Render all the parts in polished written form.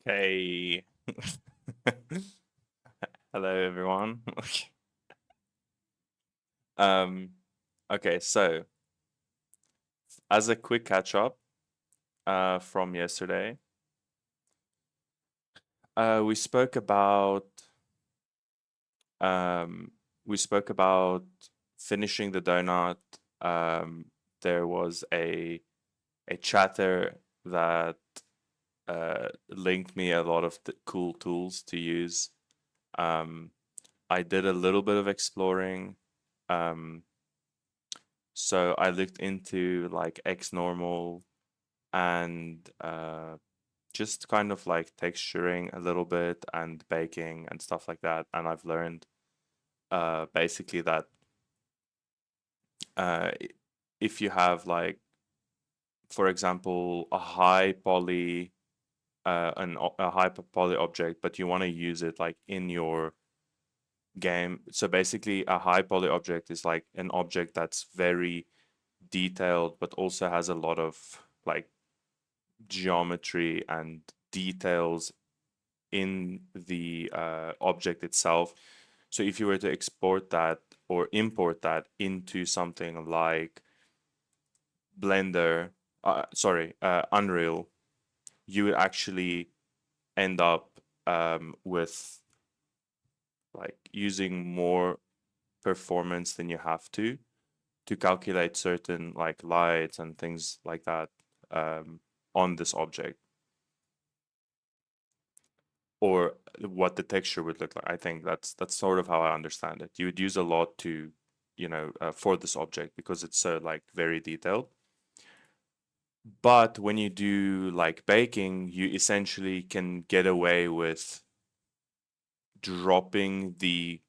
Okay. Hello, everyone. Um, okay, so as a quick catch up from yesterday, we spoke about um, finishing the donut. Um, there was a chatter that linked me a lot of cool tools to use. Um, I did a little bit of exploring. Um, So I looked into like X normal and just kind of like texturing a little bit and baking and stuff like that. And I've learned basically that uh, i- if you have like, for example, a high poly object, but you want to use it like in your game. So basically, a high poly object is like an object that's very detailed, but also has a lot of like geometry and details in the object itself. So if you were to export that or import that into something like Unreal, you would actually end up with like using more performance than you have to calculate certain like lights and things like that on this object. Or what the texture would look like. I think that's sort of how I understand it. You would use a lot to, for this object because it's so like very detailed. But when you do like baking, you essentially can get away with dropping the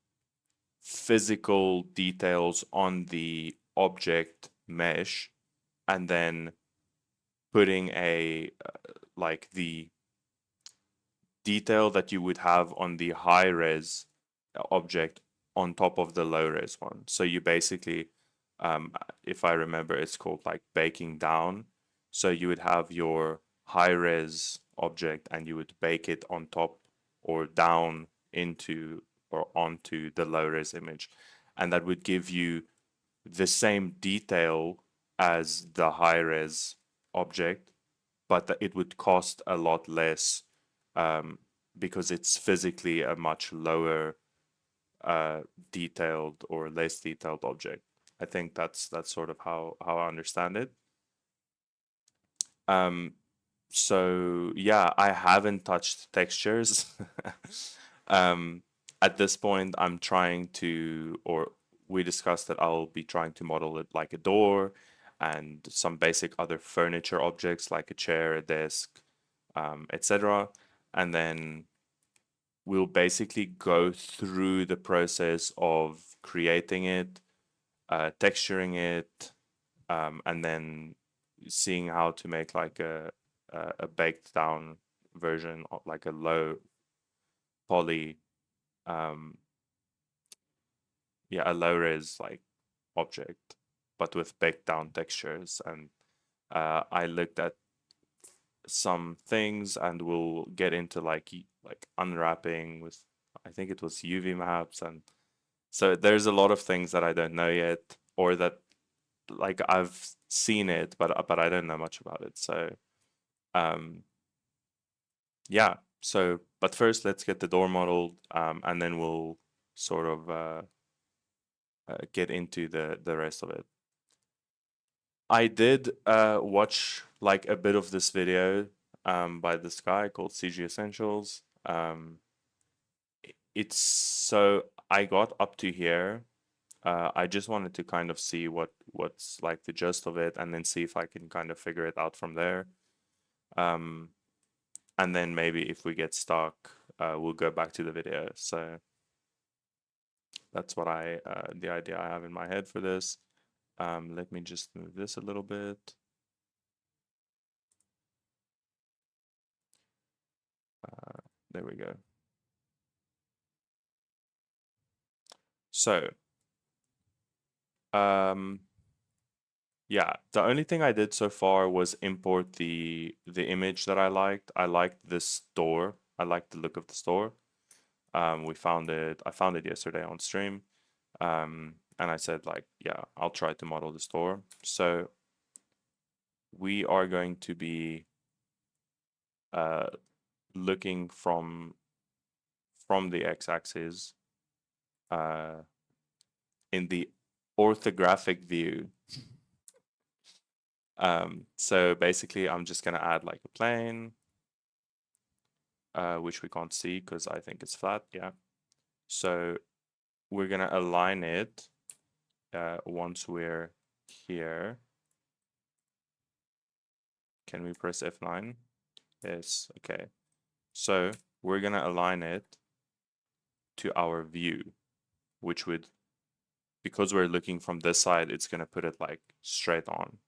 physical details on the object mesh and then putting a like the detail that you would have on the high res object on top of the low res one. So you basically, if I remember, it's called like baking down. So you would have your high res object and you would bake it on top or down into or onto the low res image. And that would give you the same detail as the high res object, but it would cost a lot less um, because it's physically a much lower uh, detailed or less detailed object. I think that's sort of how I understand it. Um, so yeah, I haven't touched textures. um, at this point, I'm trying to, or we discussed that I'll be trying to model it like a door and some basic other furniture objects like a chair, a desk, etc. And then we'll basically go through the process of creating it, texturing it, and then seeing how to make like a baked down version of like a low poly, um, yeah, a low res like object, but with baked down textures. And I looked at some things, and we'll get into like unwrapping with, I think it was UV maps, and so there's a lot of things that I don't know yet, or that like I've seen it, but I don't know much about it. So um, yeah. So, but first, let's get the door modeled, and then we'll sort of get into the rest of it. I did watch like a bit of this video by this guy called CG Essentials. It's so I got up to here. I just wanted to kind of see what's like the gist of it, and then see if I can kind of figure it out from there. Um, and then maybe if we get stuck, we'll go back to the video. So that's what the idea I have in my head for this. Let me just move this a little bit. There we go. So, um, Yeah, the only thing I did so far was import the image that I liked. I liked this door. I liked the look of the store. We found it. I found it yesterday on stream. And I said like, yeah, I'll try to model the store. So we are going to be uh, looking from the x-axis uh, in the orthographic view. So basically, I'm just gonna add like a plane, which we can't see because I think it's flat. Yeah. So we're gonna align it once we're here. Can we press F9? Yes. Okay. So we're gonna align it to our view, which would, because we're looking from this side, it's gonna put it like straight on.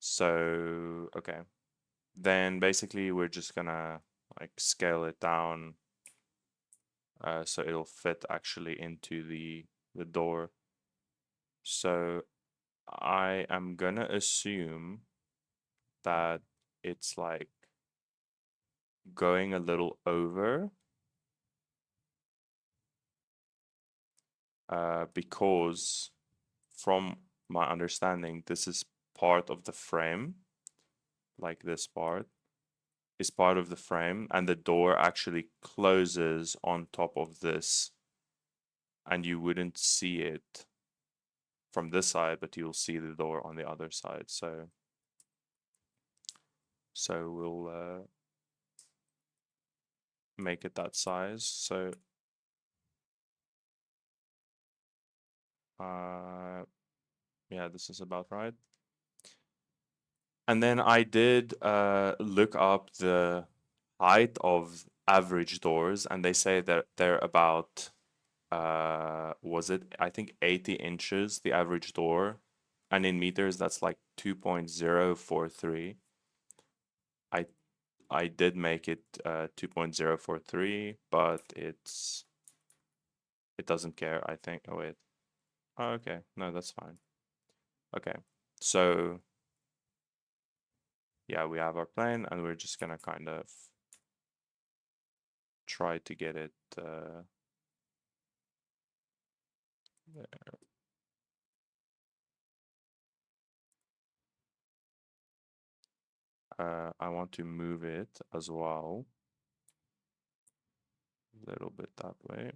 So okay. Then basically we're just gonna like scale it down so it'll fit actually into the door. So I am gonna assume that it's like going a little over because from my understanding, this is part of the frame, like this part is part of the frame, and the door actually closes on top of this, and you wouldn't see it from this side, but you'll see the door on the other side. So we'll make it that size. So yeah, this is about right. And then I did look up the height of average doors, and they say that they're about was it, I think 80 inches, the average door, and in meters that's like 2.043. I I did make it 2.043, but it doesn't care, I think. Oh wait. Oh, okay. No, that's fine. Okay. So yeah, we have our plane, and we're just gonna kind of try to get it there. I want to move it as well a little bit that way.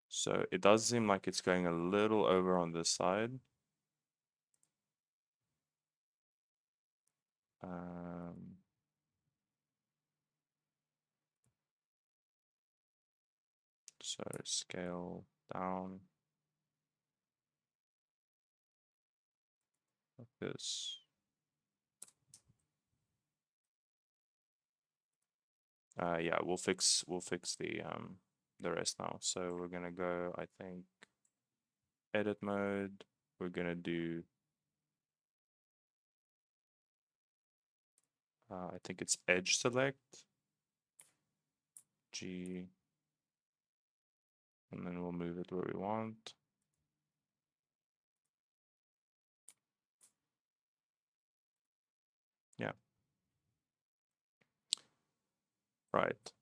So it does seem like it's going a little over on this side. Um, so scale down like this. Yeah, we'll fix the rest now. So we're gonna go, I think, edit mode. We're gonna do I think it's edge select, G, and then we'll move it where we want. Yeah. Right.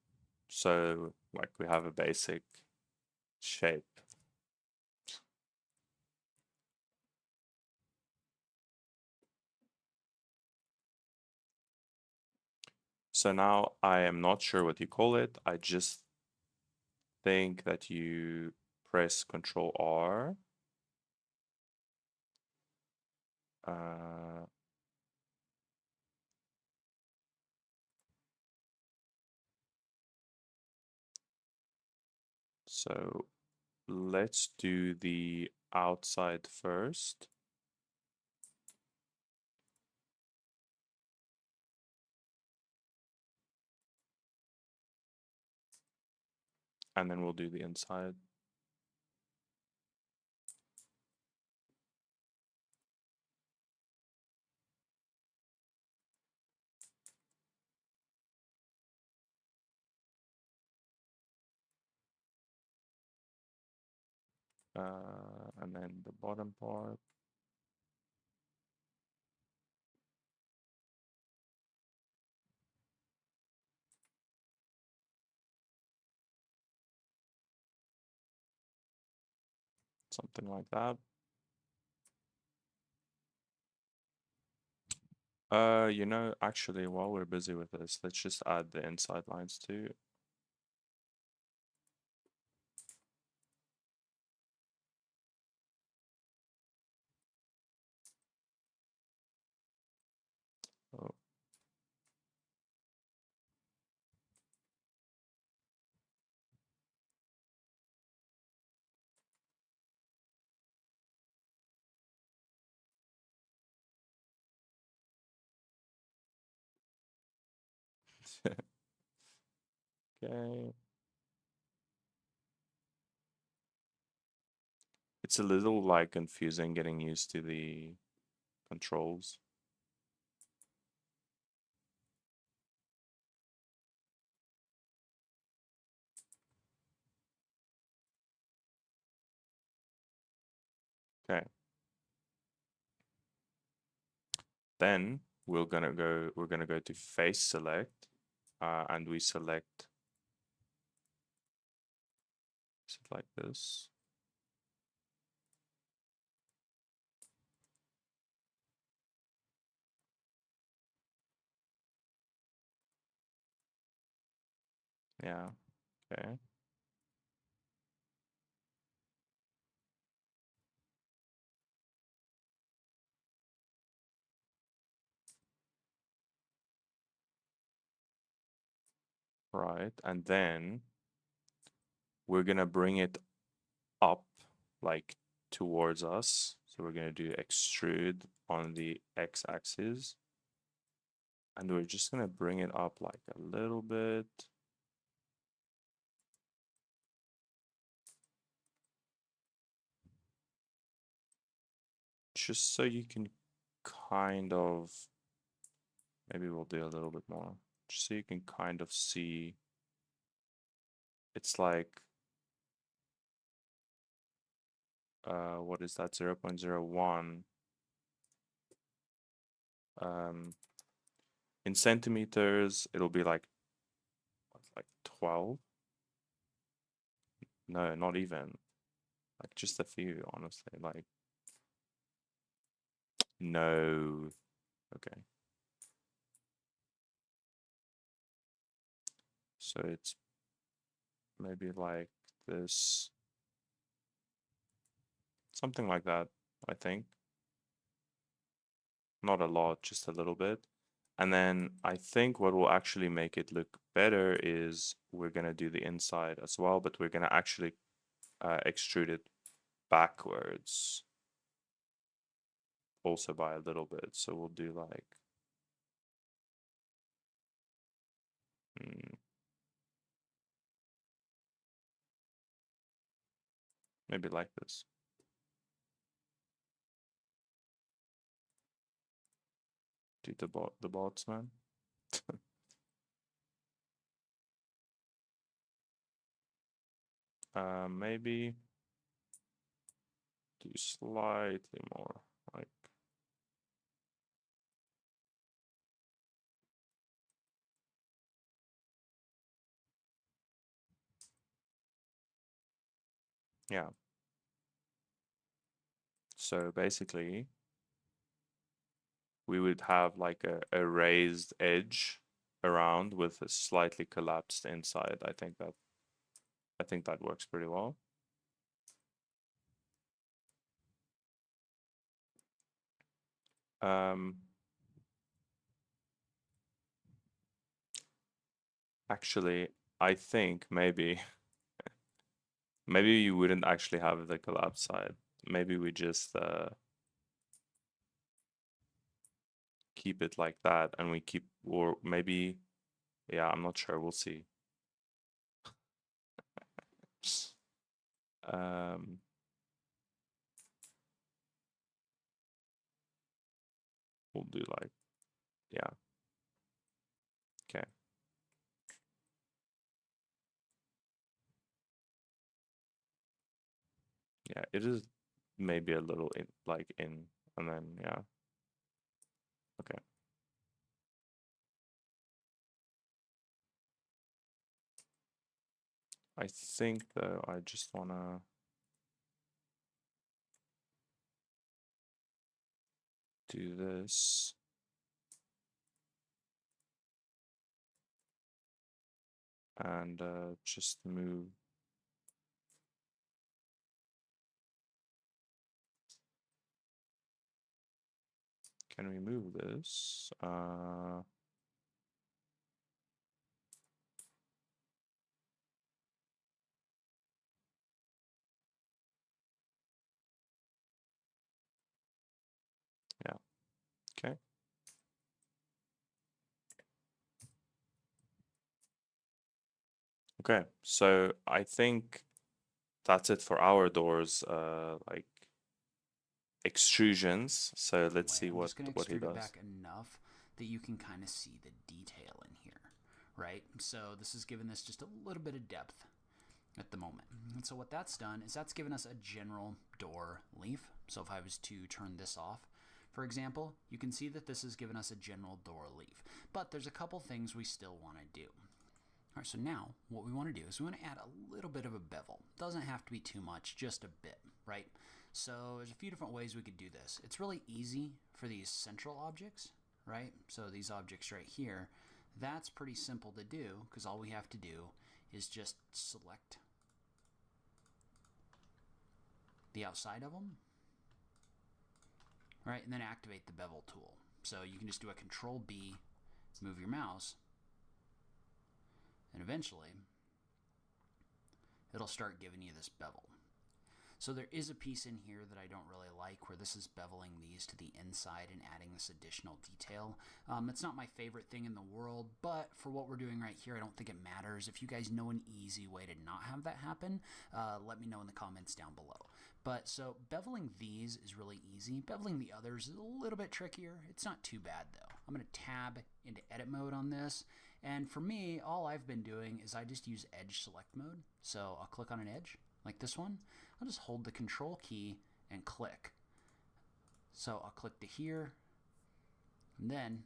So like we have a basic shape. So now I am not sure what you call it. I just think that you press Control R. Uh, so let's do the outside first. And then we'll do the inside. And then the bottom part. Something like that. Actually, while we're busy with this, let's just add the inside lines too. Oh. Okay. It's a little like confusing getting used to the controls. Okay. Then we're gonna go to face select, and we select like this. Yeah. Okay. Right. And then we're gonna bring it up like towards us. So we're gonna do extrude on the x-axis. And we're just gonna bring it up like a little bit. Just so you can kind of, maybe we'll do a little bit more. Just so you can kind of see, it's like, what is that, 0.01. In centimeters, it'll be like, what's like 12? No, not even. Like just a few, honestly. Like, no. Okay. So it's maybe like this, something like that, I think. Not a lot, just a little bit. And then I think what will actually make it look better is we're gonna do the inside as well, but we're gonna actually extrude it backwards also by a little bit. So we'll do like, mm, maybe like this. Do the bots, man. Maybe do slightly more, like, yeah. So basically, we would have like a raised edge around with a slightly collapsed inside. I think that works pretty well. Um, Actually, I think maybe you wouldn't actually have the collapse side. Maybe we just keep it like that, and we keep, or maybe, yeah, I'm not sure. We'll see. Um, we'll do like, yeah, okay. Yeah, it is maybe a little in, like in, and then yeah. Okay. I think though I just wanna do this. And just move. Can we move this? Yeah. Okay. Okay. So I think that's it for our doors. Like extrusions. So let's see I'm just going to what he extrude it does. back enough that you can kind of see the detail in here, right? So this is giving this just a little bit of depth at the moment. And so what that's done is that's given us a general door leaf. So if I was to turn this off, for example, you can see that this has given us a general door leaf. But there's a couple things we still want to do. All right, so now what we want to do is we want to add a little bit of a bevel. Doesn't have to be too much, just a bit, right? So there's a few different ways we could do this. It's really easy for these central objects, right? So these objects right here, that's pretty simple to do because all we have to do is just select the outside of them, right? And then activate the bevel tool. So you can just do a Control B, move your mouse, and eventually it'll start giving you this bevel. So there is a piece in here that I don't really like where this is beveling these to the inside and adding this additional detail. It's not my favorite thing in the world, but for what we're doing right here, I don't think it matters. If you guys know an easy way to not have that happen, let me know in the comments down below. But so beveling these is really easy. Beveling the others is a little bit trickier. It's not too bad though. I'm going to tab into edit mode on this. And for me, all I've been doing is I just use edge select mode. So I'll click on an edge like this one. I'll just hold the control key and click. So I'll click to here, and then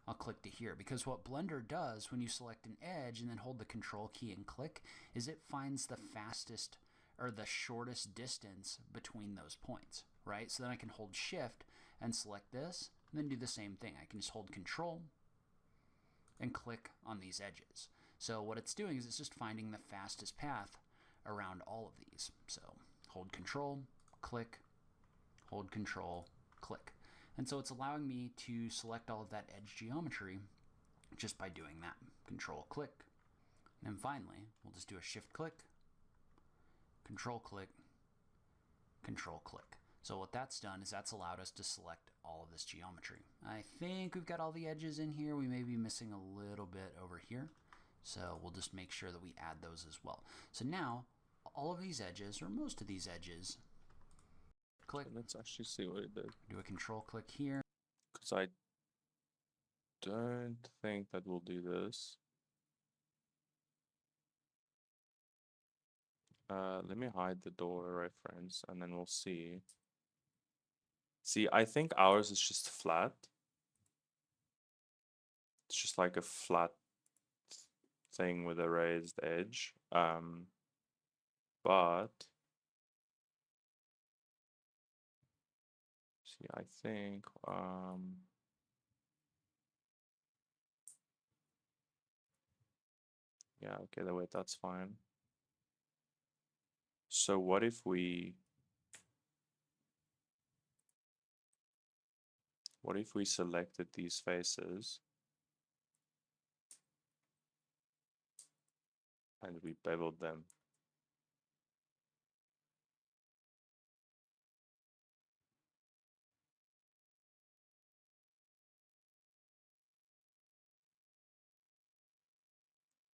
I'll click to here. Because what Blender does when you select an edge and then hold the control key and click is it finds the fastest or the shortest distance between those points, right? So then I can hold shift and select this, and then do the same thing. I can just hold control and click on these edges. So what it's doing is it's just finding the fastest path around all of these. So hold control, click, hold control, click. And so it's allowing me to select all of that edge geometry just by doing that. Control click. And then finally, we'll just do a shift click, control click, control click. So what that's done is that's allowed us to select all of this geometry. I think we've got all the edges in here. We may be missing a little bit over here. So we'll just make sure that we add those as well. So now all of these edges, or most of these edges, click. So let's actually see what it did. Do a control click here. Because I don't think that we'll do this. Let me hide the door reference and then we'll see. See, I think ours is just flat. It's just like a flat thing with a raised edge. But see, I think yeah, okay, the wait, that's fine. So what if we selected these faces and we beveled them?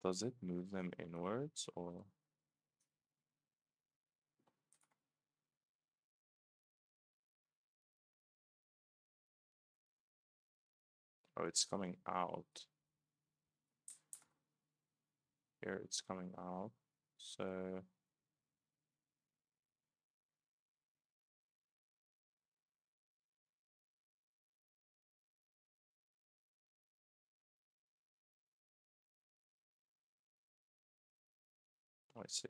Does it move them inwards or? Oh, it's coming out. Here it's coming out. So I see.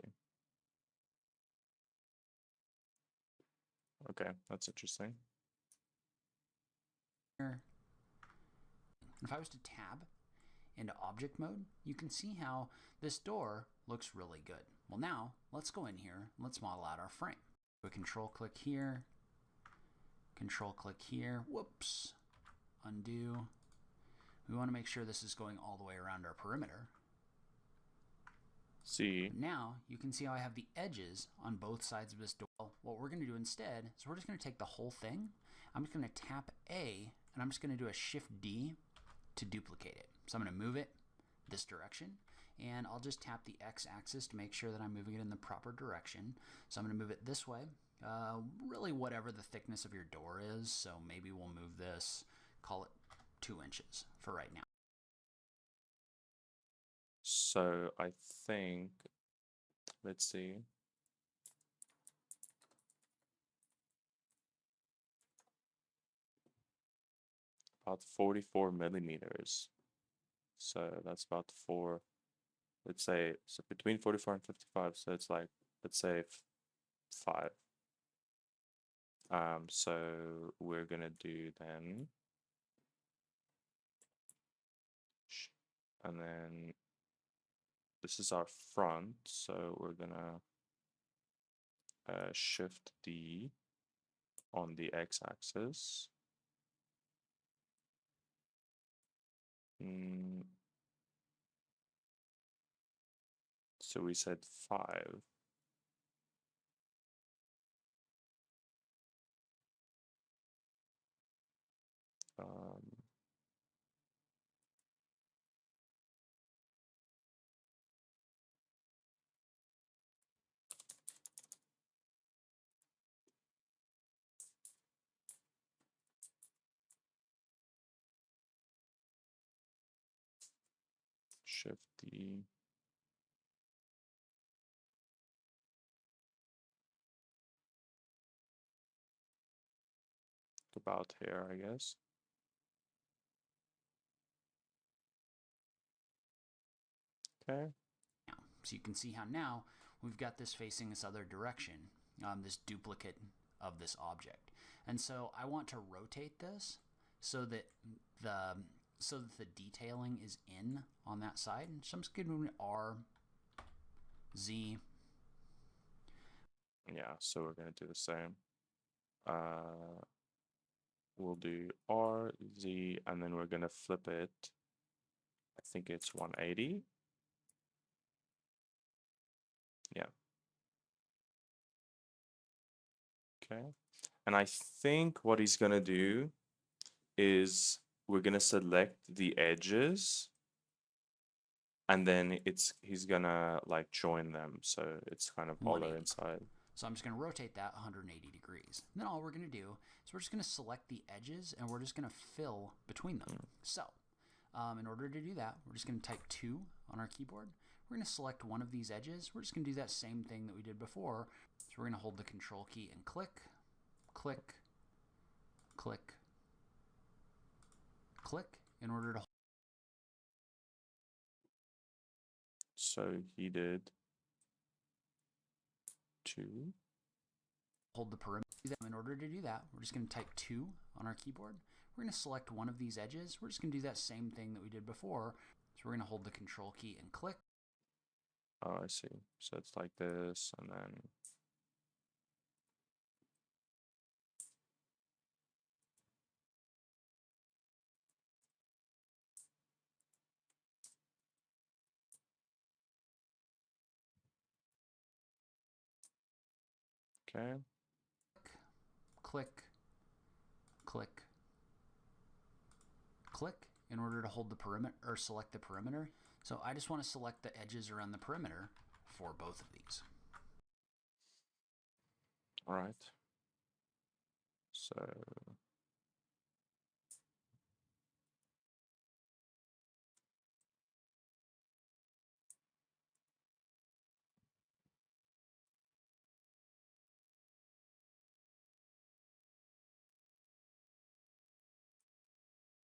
Okay, that's interesting. If I was to tab into object mode, you can see how this door looks really good. Well, now let's go in here and let's model out our frame. Do a control click here, whoops, undo. We want to make sure this is going all the way around our perimeter. See. Now you can see how I have the edges on both sides of this door. What we're going to do instead is we're just going to take the whole thing. I'm just going to tap A and I'm just going to do a Shift D to duplicate it. So I'm going to move it this direction and I'll just tap the X axis to make sure that I'm moving it in the proper direction. So I'm going to move it this way, really whatever the thickness of your door is. So maybe we'll move this, call it 2 inches for right now. So I think, let's see. About 44 millimeters. So that's about 4, let's say, so between 44 and 55. So it's like, let's say 5. So we're gonna do then, and then this is our front. So we're gonna Shift D on the X-axis. So we said 5. Shift D. About here, I guess. Okay. So you can see how now we've got this facing this other direction, this duplicate of this object. And so I want to rotate this so that the detailing is in on that side. So I'm just going to do R, Z. Yeah, so we're going to do the same. We'll do R, Z, and then we're going to flip it. I think it's 180. Yeah. Okay. And I think what he's going to do is we're going to select the edges and then he's going to like join them. So it's kind of hollow inside. So I'm just going to rotate that 180 degrees. And then all we're going to do is we're just going to select the edges and we're just going to fill between them. So in order to do that, we're just going to type 2 on our keyboard. We're going to select one of these edges. We're just going to do that same thing that we did before. So we're going to hold the control key and click, click, click, click in order to. So he did 2. Hold the perimeter. In order to do that, we're just going to type 2 on our keyboard. We're going to select one of these edges. We're just going to do that same thing that we did before. So we're going to hold the control key and click. Oh, I see. So it's like this, and then okay. Click, click, click in order to hold the perimeter or select the perimeter. So I just want to select the edges around the perimeter for both of these. All right. So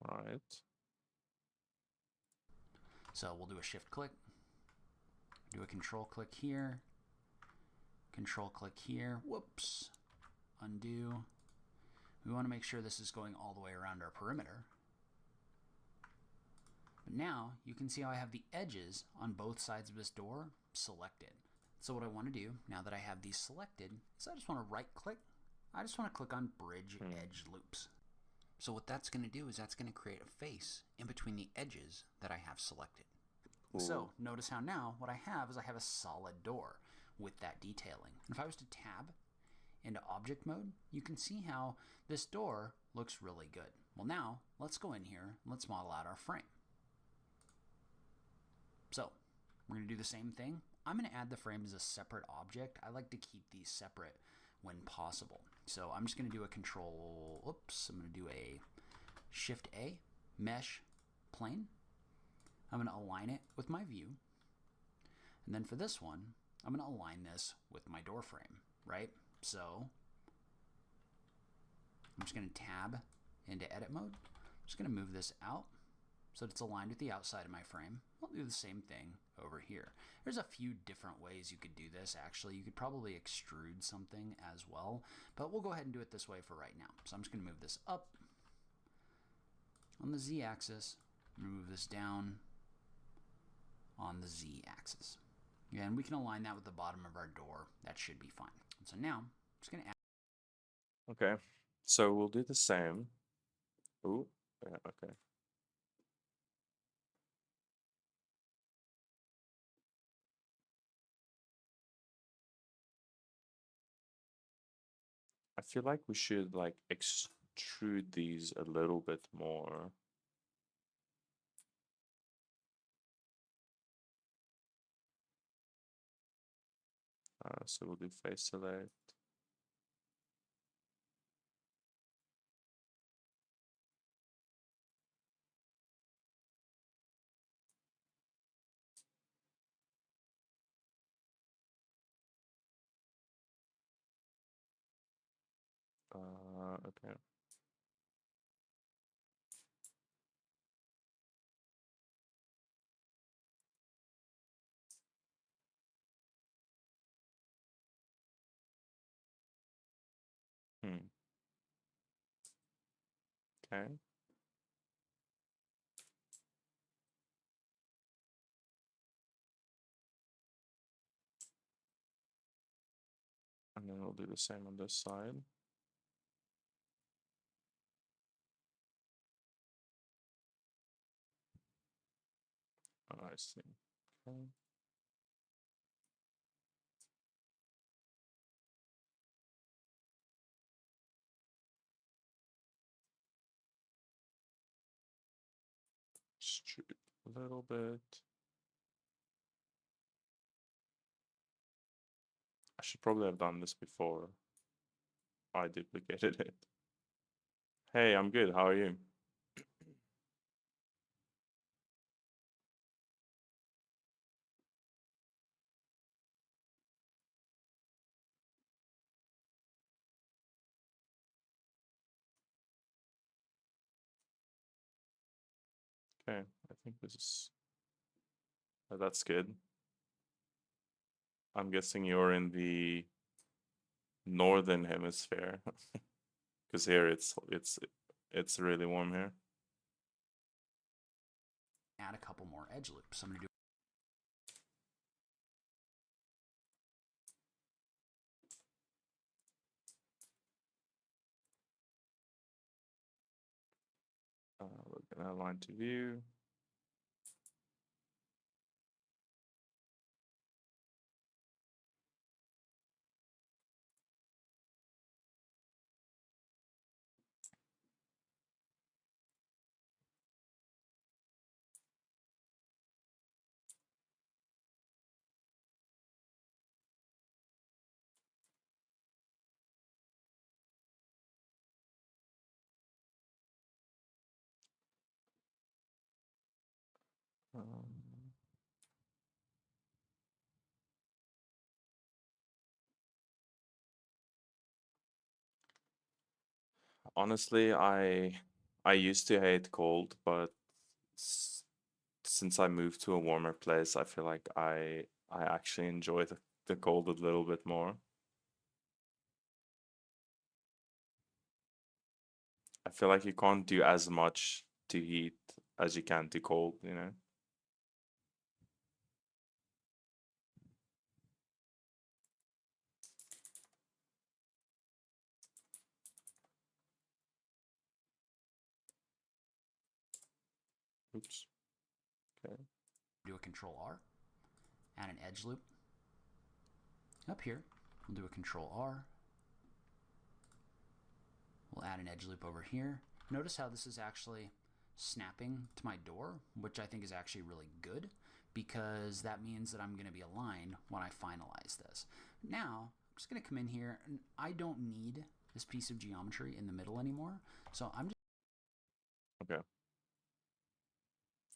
all right. So we'll do a shift click, Do a control click here, control click here, whoops, undo. We want to make sure this is going all the way around our perimeter. But now you can see how I have the edges on both sides of this door selected. So what I want to do now that I have these selected is I just want to right click. I just want to click on bridge edge loops. So what that's going to do is that's going to create a face in between the edges that I have selected. Ooh. So notice how now what I have is I have a solid door with that detailing. And if I was to tab into object mode, you can see how this door looks really good. Well, now let's go in here and let's model out our frame. So we're going to do the same thing. I'm going to add the frame as a separate object. I like to keep these separate when possible. So I'm just going to do a control, I'm going to do a shift A, mesh, plane. I'm going to align it with my view. And then for this one, I'm going to align this with my door frame, right? So I'm just going to tab into edit mode. I'm just going to move this out so that it's aligned with the outside of my frame. I'll do the same thing over here. There's a few different ways you could do this, actually. You could probably extrude something as well, but we'll go ahead and do it this way for right now. So I'm just going to move this up on the Z-axis, move this down on the Z-axis. And we can align that with the bottom of our door. That should be fine. So now, I'm just going to add. Okay, so we'll do the same. Ooh, yeah, okay. I feel like we should like extrude these a little bit more. So we'll do face select. Okay. Okay. And then we'll do the same on this side. Oh, I see. Okay. Extrude a little bit. I should probably have done this before I duplicated it. Hey, I'm good. How are you? Okay, I think this is... that's good. I'm guessing you're in the northern hemisphere. Because here it's really warm here. Add a couple more edge loops. I'm going to do we're gonna align to view. Honestly, I used to hate cold, but since I moved to a warmer place, I feel like I I actually enjoy the cold a little bit more. I feel like you can't do as much to heat as you can to cold, you know? Oops. Okay. Do a Control R, add an edge loop. Up here, we'll do a Control R. We'll add an edge loop over here. Notice how this is actually snapping to my door, which I think is actually really good because that means that I'm going to be aligned when I finalize this. Now, I'm just going to come in here, and I don't need this piece of geometry in the middle anymore, so I'm just... Okay.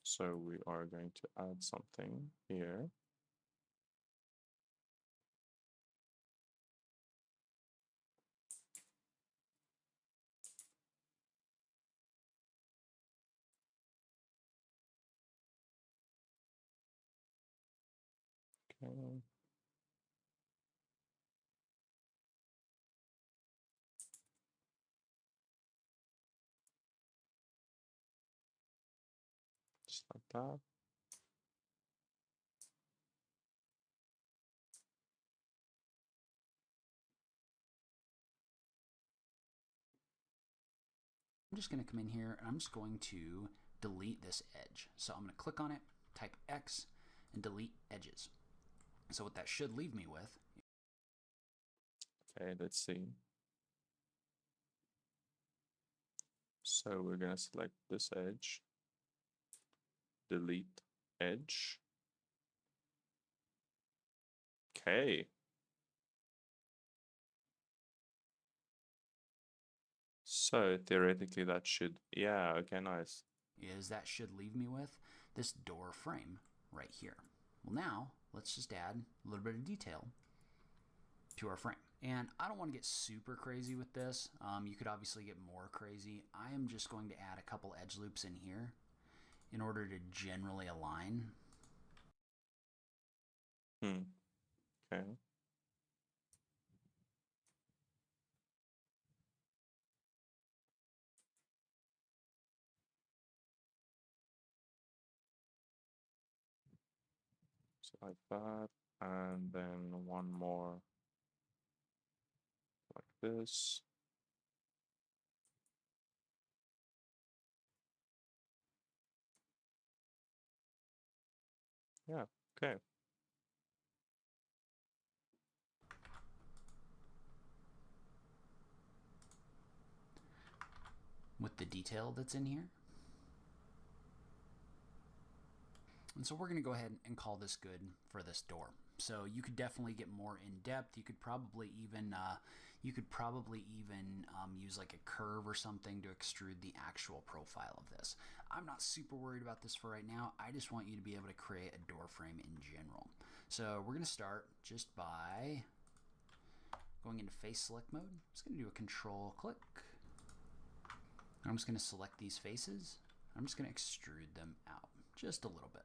So we are going to add something here. Okay. Just like that. I'm just going to come in here and I'm just going to delete this edge. So I'm going to click on it, type X, and delete edges. So what that should leave me with... Okay, let's see. So we're going to select this edge, delete edge. Okay. So theoretically that should, yeah, okay, nice. is that should leave me with this door frame right here. Well, now let's just add a little bit of detail to our frame. And I don't want to get super crazy with this. You could obviously get more crazy. I am just going to add a couple edge loops in here in order to generally align. Okay. So like that, and then one more like this. Yeah, okay. With the detail that's in here. And so we're going to go ahead and call this good for this door. So you could definitely get more in depth. You could probably even use like a curve or something to extrude the actual profile of this. I'm not super worried about this for right now. I just want you to be able to create a door frame in general. So we're going to start just by going into face select mode. I'm just going to do a control click. I'm just going to select these faces. I'm just going to extrude them out just a little bit.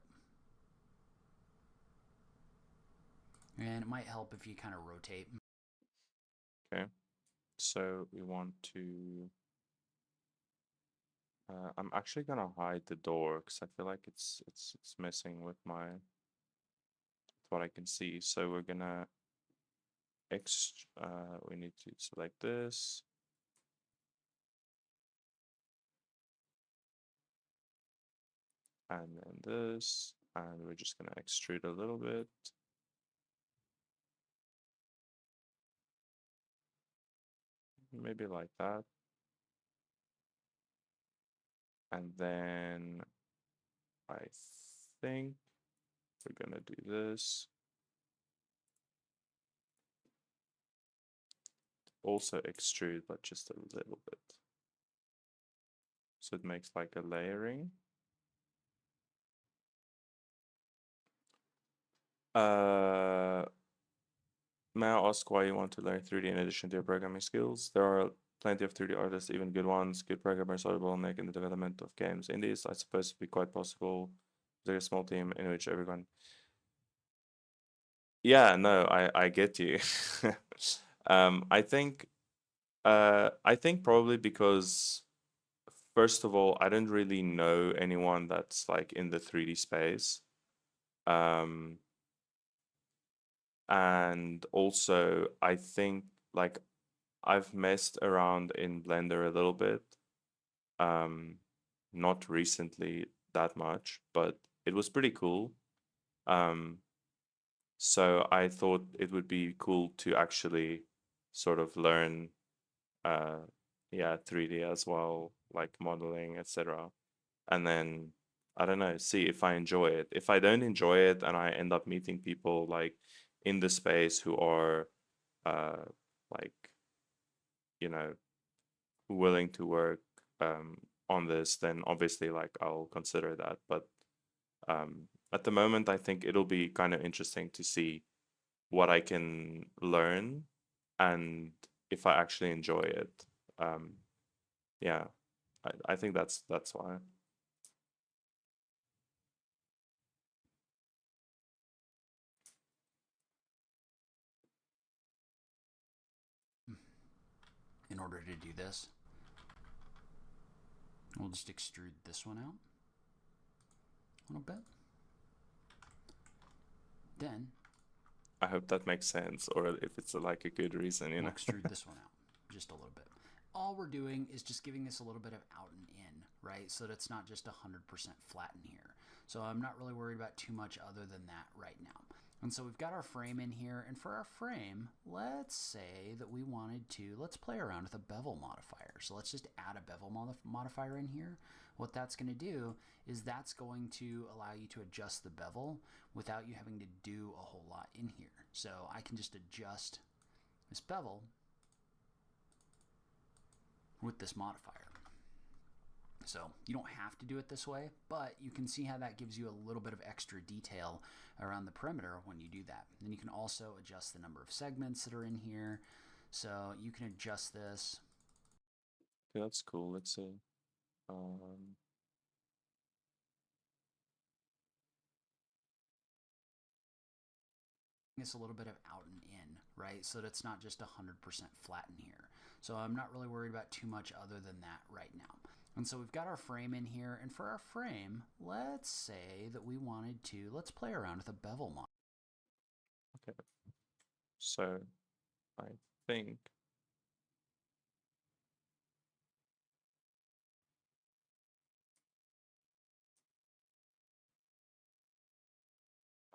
And it might help if you kind of rotate. Okay. So we want to I'm actually gonna hide the door because I feel like it's messing with what I can see. So we're gonna we need to select this. And then this, and we're just gonna extrude a little bit. Maybe like that. And then I think we're gonna do this. Also extrude, but just a little bit. So it makes like a layering. May I ask why you want to learn 3D in addition to your programming skills? There are plenty of 3D artists, even good ones. Good programmers are bottleneck in the development of games. In this, I suppose it'd be quite possible. There's a small team in which everyone Yeah, no, I get you. I think probably because first of all, I don't really know anyone that's like in the 3D space. Um, and also I think like I've messed around in Blender a little bit. Um, Not recently that much, but it was pretty cool. Um, so I thought it would be cool to actually sort of learn uh yeah, 3D as well, like modeling, etc. And then I don't know, see if I enjoy it. If I don't enjoy it and I end up meeting people like in the space who are uh like, you know, willing to work on this, then obviously like I'll consider that. But at the moment I think it'll be kind of interesting to see what I can learn and if I actually enjoy it. Um, yeah, I think that's why. In order to do this, we'll just extrude this one out a little bit. Then I hope that makes sense, or if it's like a good reason, you we'll know. extrude this one out just a little bit. All we're doing is just giving this a little bit of out and in, right? So that it's not just 100% flat in here. So I'm not really worried about too much other than that right now. And so we've got our frame in here, and for our frame, let's say that we wanted to, let's play around with a bevel modifier. So let's just add a bevel modifier in here. What that's going to do is that's going to allow you to adjust the bevel without you having to do a whole lot in here. So I can just adjust this bevel with this modifier. So you don't have to do it this way, but you can see how that gives you a little bit of extra detail around the perimeter when you do that. And you can also adjust the number of segments that are in here. So you can adjust this. Yeah, that's cool. Let's see. Um, This a little bit of out and in, right? So that it's not just 100% flat in here. So I'm not really worried about too much other than that right now. And so we've got our frame in here, and for our frame, let's say that we wanted to, let's play around with a bevel model. okay, so I think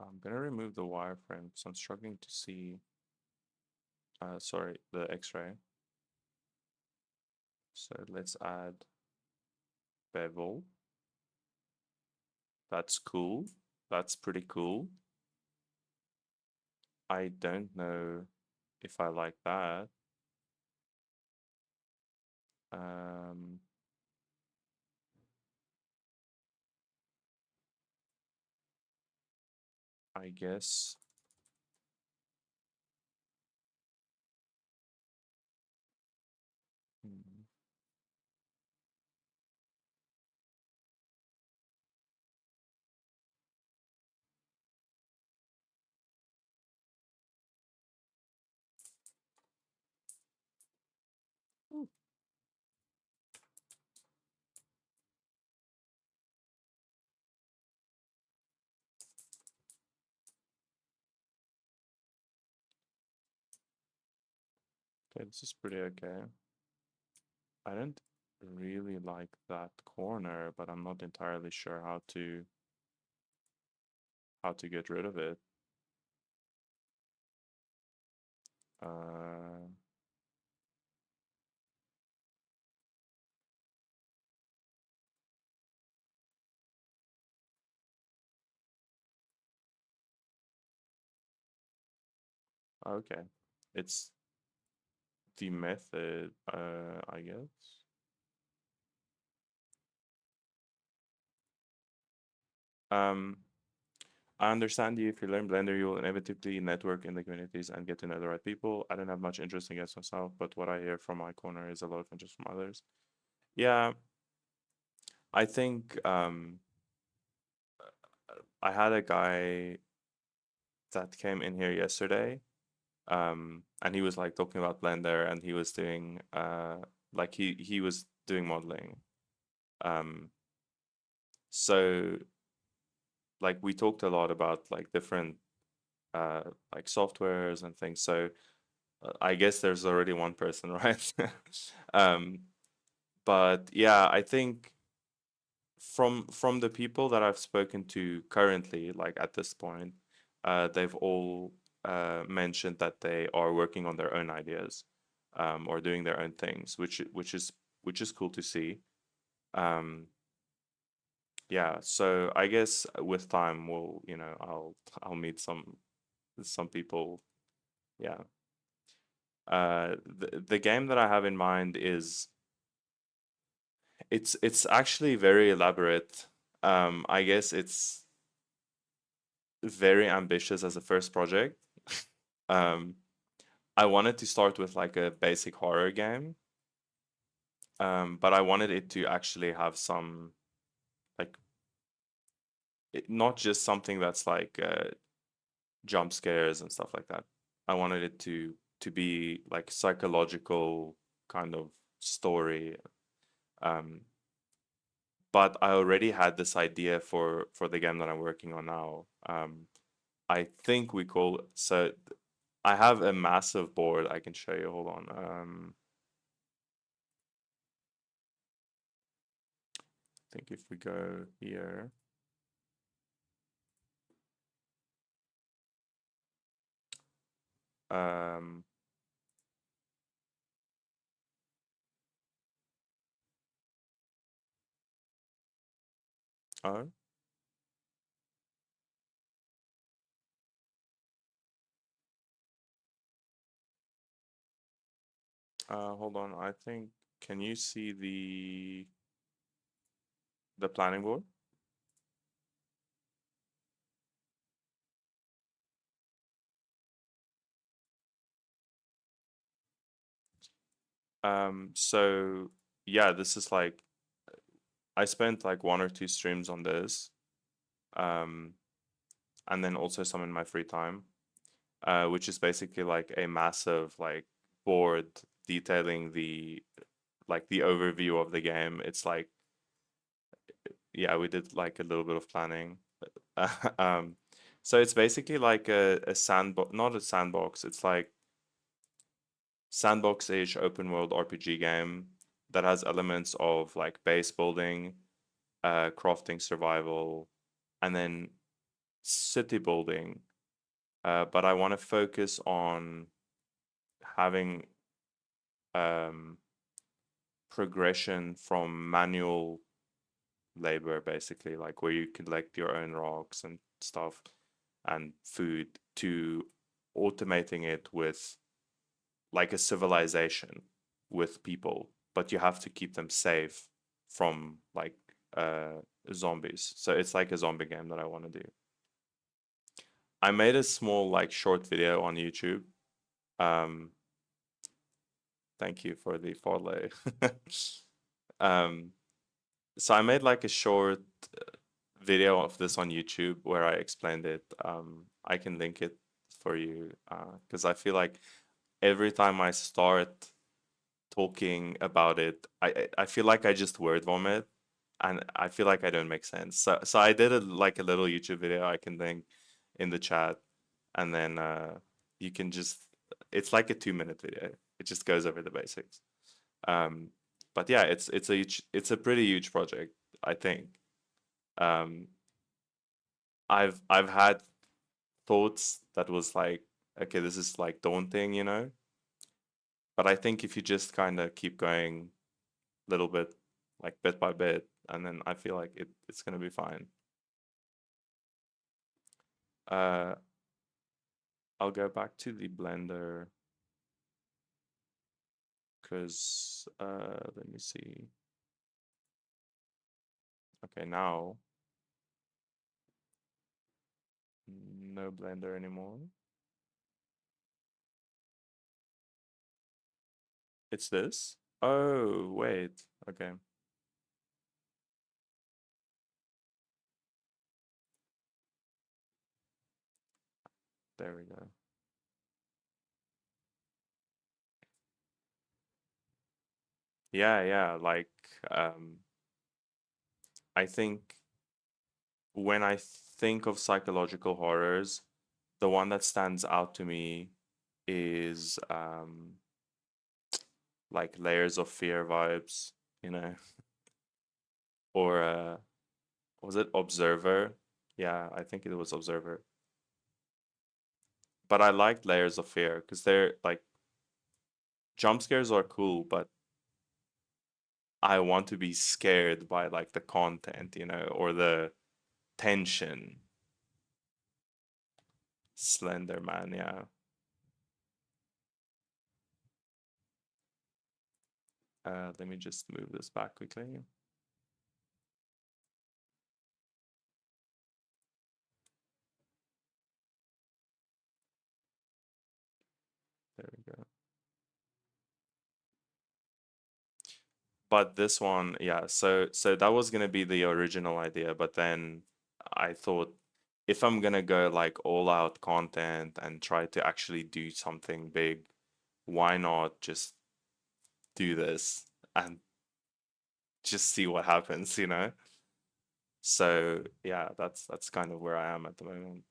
I'm gonna remove the wireframe because I'm struggling to see. Sorry, the X-ray. So let's add bevel. That's cool. That's pretty cool. I don't know if I like that. Um, I guess. Hmm. Okay, this is pretty okay. I don't really like that corner, but I'm not entirely sure how to get rid of it. Uh, okay. It's the method, I guess. Um, I understand you. If you learn Blender, you will inevitably network in the communities and get to know the right people. I don't have much interest in guests myself, but what I hear from my corner is a lot of interest from others. Yeah, I think I had a guy that came in here yesterday. And he was like talking about Blender, and he was doing like he was doing modeling. Um, so like we talked a lot about like different uh like softwares and things. So I guess there's already one person, right? um, but yeah, I think from the people that I've spoken to currently, like at this point, they've all mentioned that they are working on their own ideas, or doing their own things, which is cool to see. Um, yeah, so I guess with time we'll, I'll meet some people. Yeah. The game that I have in mind is it's actually very elaborate. I guess it's very ambitious as a first project. Um, I wanted to start with like a basic horror game, but I wanted it to actually have some like not just something that's like jump scares and stuff like that. I wanted it to be like psychological kind of story. Um, but I already had this idea for the game that I'm working on now. I think we call so I have a massive board I can show you. Hold on. I think if we go here, um, oh, hold on. I think can you see the planning board? So yeah, this is like I spent like 1 or 2 streams on this, um, and then also some in my free time, which is basically like a massive like board detailing the overview of the game. It's like yeah, we did like a little bit of planning. um, so it's basically like a sandbox, not a sandbox. It's like sandbox-ish open world RPG game that has elements of like base building, crafting, survival, and then city building. But I want to focus on having um, progression from manual labor, basically, like where you collect your own rocks and stuff and food, to automating it with like a civilization with people, but you have to keep them safe from like zombies. So it's like a zombie game that I want to do. I made a small like short video on YouTube. Um, thank you for the follow. um, so I made like a short video of this on YouTube where I explained it. I can link it for you because I feel like every time I start talking about it, I feel like I just word vomit, and I feel like I don't make sense. So I did like a little YouTube video I can link in the chat, and then you can just it's like a 2 minute video. It just goes over the basics. Um, but yeah, it's a pretty huge project, I think. Um, I've had thoughts that was like, okay, this is like daunting, But I think if you just kind of keep going little bit, like bit by bit, and then I feel like it's gonna be fine. Uh, I'll go back to the Blender because let me see. Okay, now no Blender anymore. It's this? Oh, wait. Okay. There we go. Yeah, yeah. Like, I think when I think of psychological horrors, the one that stands out to me is like Layers of Fear vibes, you know, or was it Observer? Yeah, I think it was Observer. But I liked Layers of Fear because they're like jump scares are cool, but I want to be scared by like the content, you know, or the tension. Slender Man, yeah. Let me just move this back quickly. There we go. But this one, yeah, so that was gonna be the original idea, but then I thought if I'm gonna go like all out content and try to actually do something big, why not just do this and just see what happens, you know? So yeah, that's kind of where I am at the moment.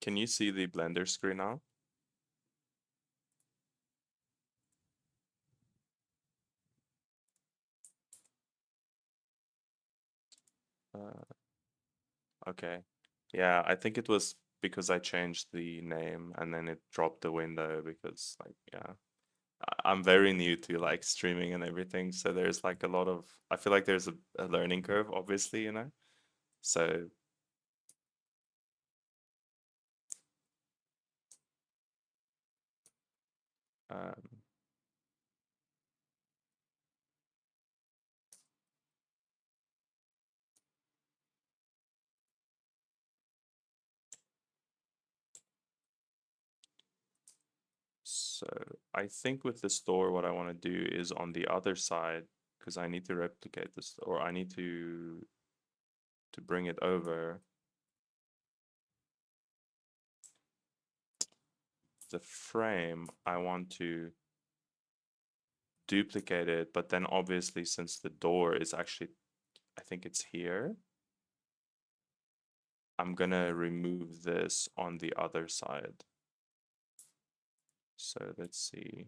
Can you see the Blender screen now? Uh, okay. Yeah, I think it was because I changed the name and then it dropped the window because like yeah. I'm very new to like streaming and everything, so there's like a lot of I feel like there's a learning curve, obviously, you know. So um so I think with the store what I want to do is on the other side because I need to replicate this or I need to bring it over. The frame I want to duplicate it, but then obviously since the door is actually I think it's here, I'm gonna remove this on the other side. So let's see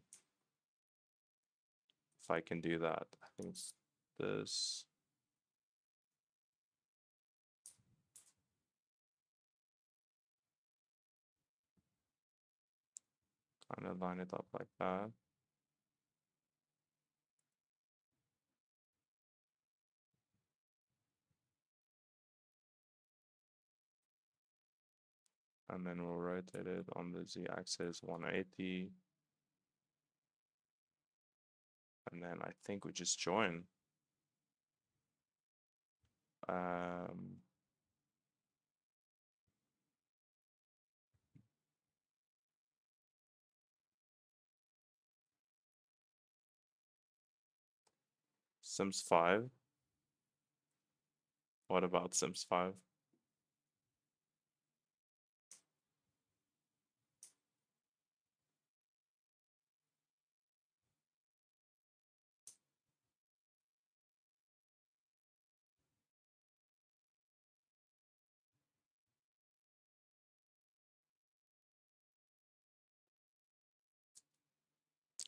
if I can do that. I think it's this. Kind of line it up like that. And then we'll rotate it on the z-axis 180. And then I think we just join. Um, Sims 5. What about Sims 5?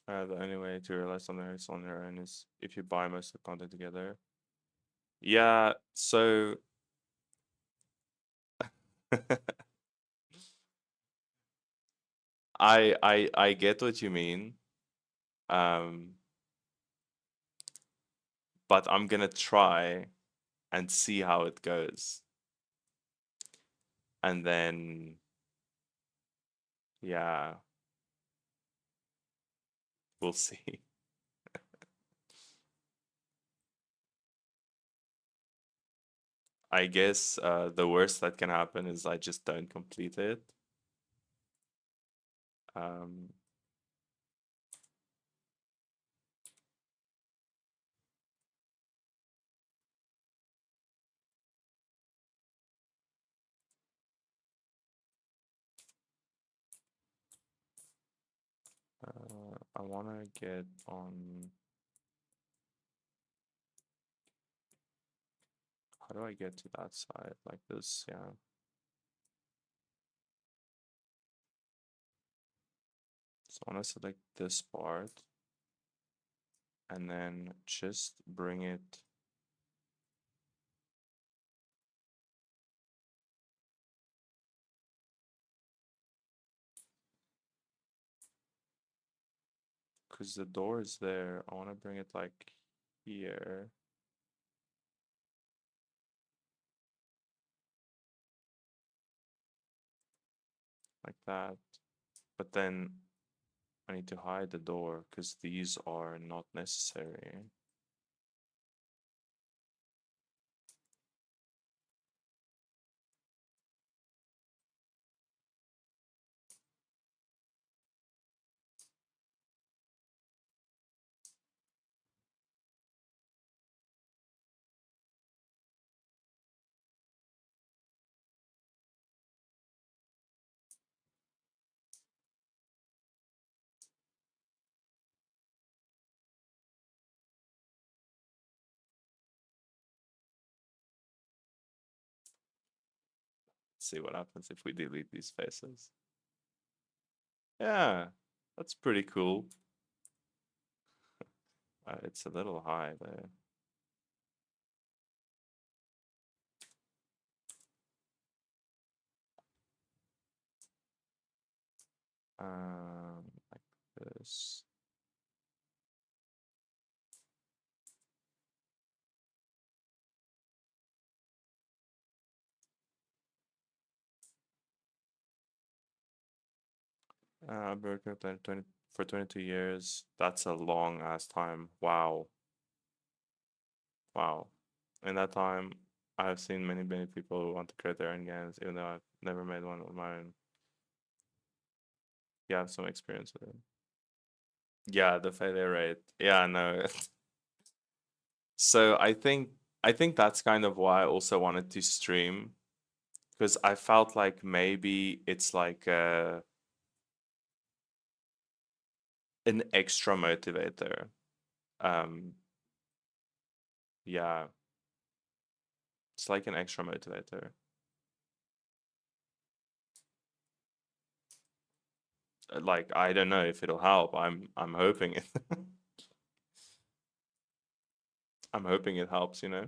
The only way to realize something is on your own is if you buy most of the content together. Yeah, so I get what you mean. Um, but I'm gonna try and see how it goes. And then yeah, we'll see. I guess the worst that can happen is I just don't complete it. Um, I want to get on. How do I get to that side? Like this, yeah. So I want to select this part and then just bring it. Because the door is there. I want to bring it like here. Like that. But then I need to hide the door because these are not necessary. Let's see what happens if we delete these faces. Yeah, that's pretty cool. It's a little high there. Like this. I've been working with 20, for 22 years. That's a long ass time. Wow. Wow. In that time, I've seen many, many people who want to create their own games, even though I've never made one of my own. You have some experience with it. Yeah, the failure rate. Yeah, no. So I think that's kind of why I also wanted to stream because I felt like maybe it's like an extra motivator. Um, yeah, it's like an extra motivator. Like I don't know if it'll help. I'm hoping it. I'm hoping it helps. You know.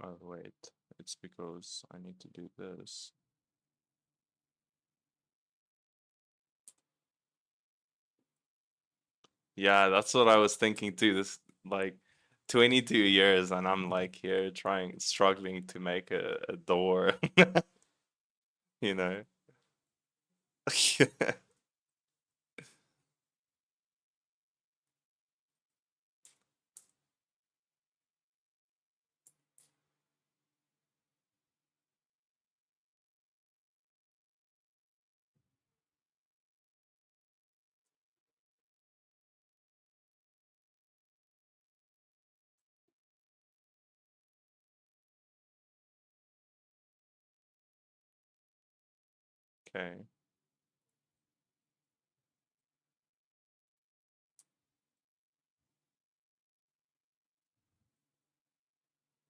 Oh wait, it's because I need to do this. Yeah, that's what I was thinking too. This like 22 years and I'm like here trying struggling to make a door, you know. Okay.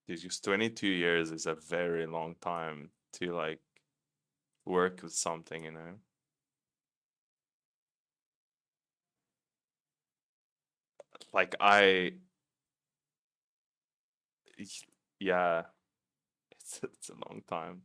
Because 22 years is a very long time to like work with something, you know. Like yeah, it's a long time.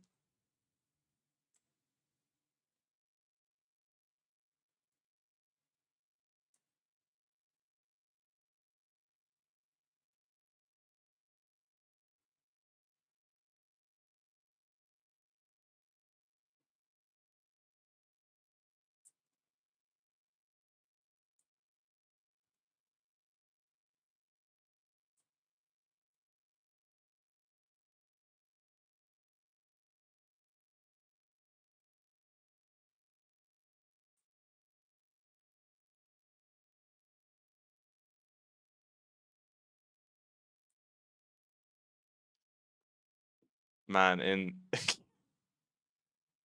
Man,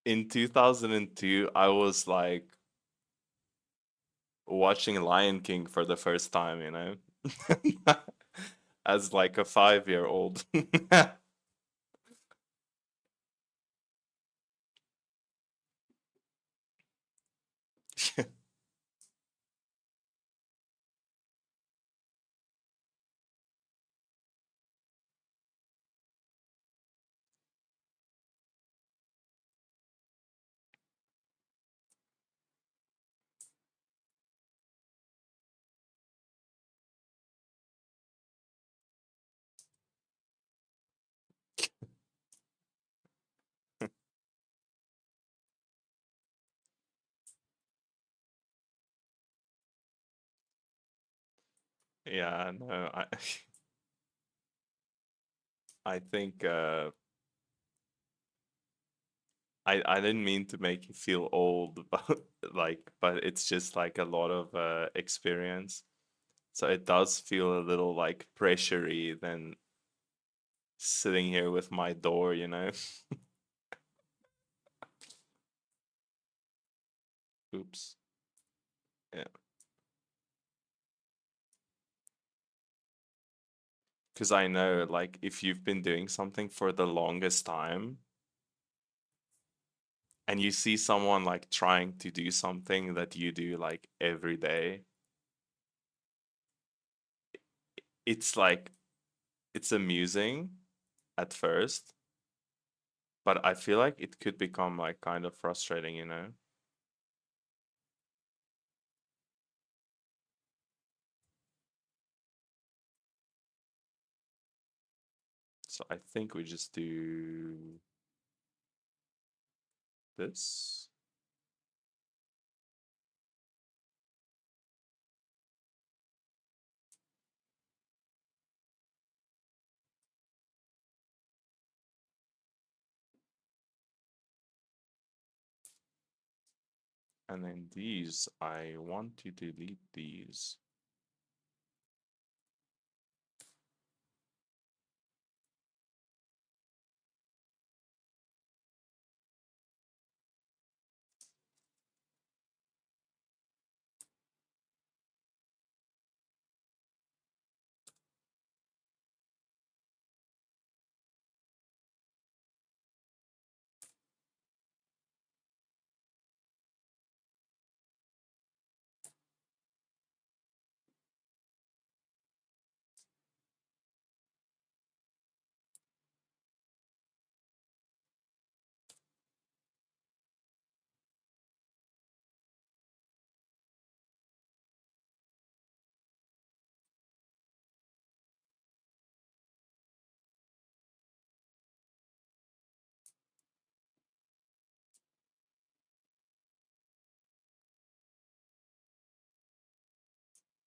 in 2002, I was like watching Lion King for the first time, you know, as like a 5-year old. Yeah, no, I think I didn't mean to make you feel old, but but it's just like a lot of experience. So it does feel a little like pressury than sitting here with my door, you know. Oops. Yeah. Because I know, like, if you've been doing something for the longest time and you see someone like trying to do something that you do like every day, it's like, it's amusing at first, but I feel like it could become like kind of frustrating, you know? So I think we just do this. And then these, I want to delete these.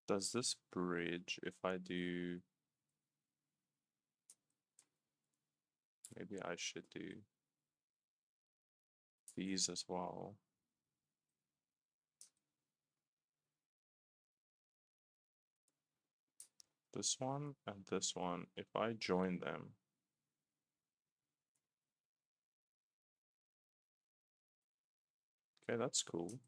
Does this bridge, if I do, maybe I should do these as well. This one and this one, if I join them, okay, that's cool.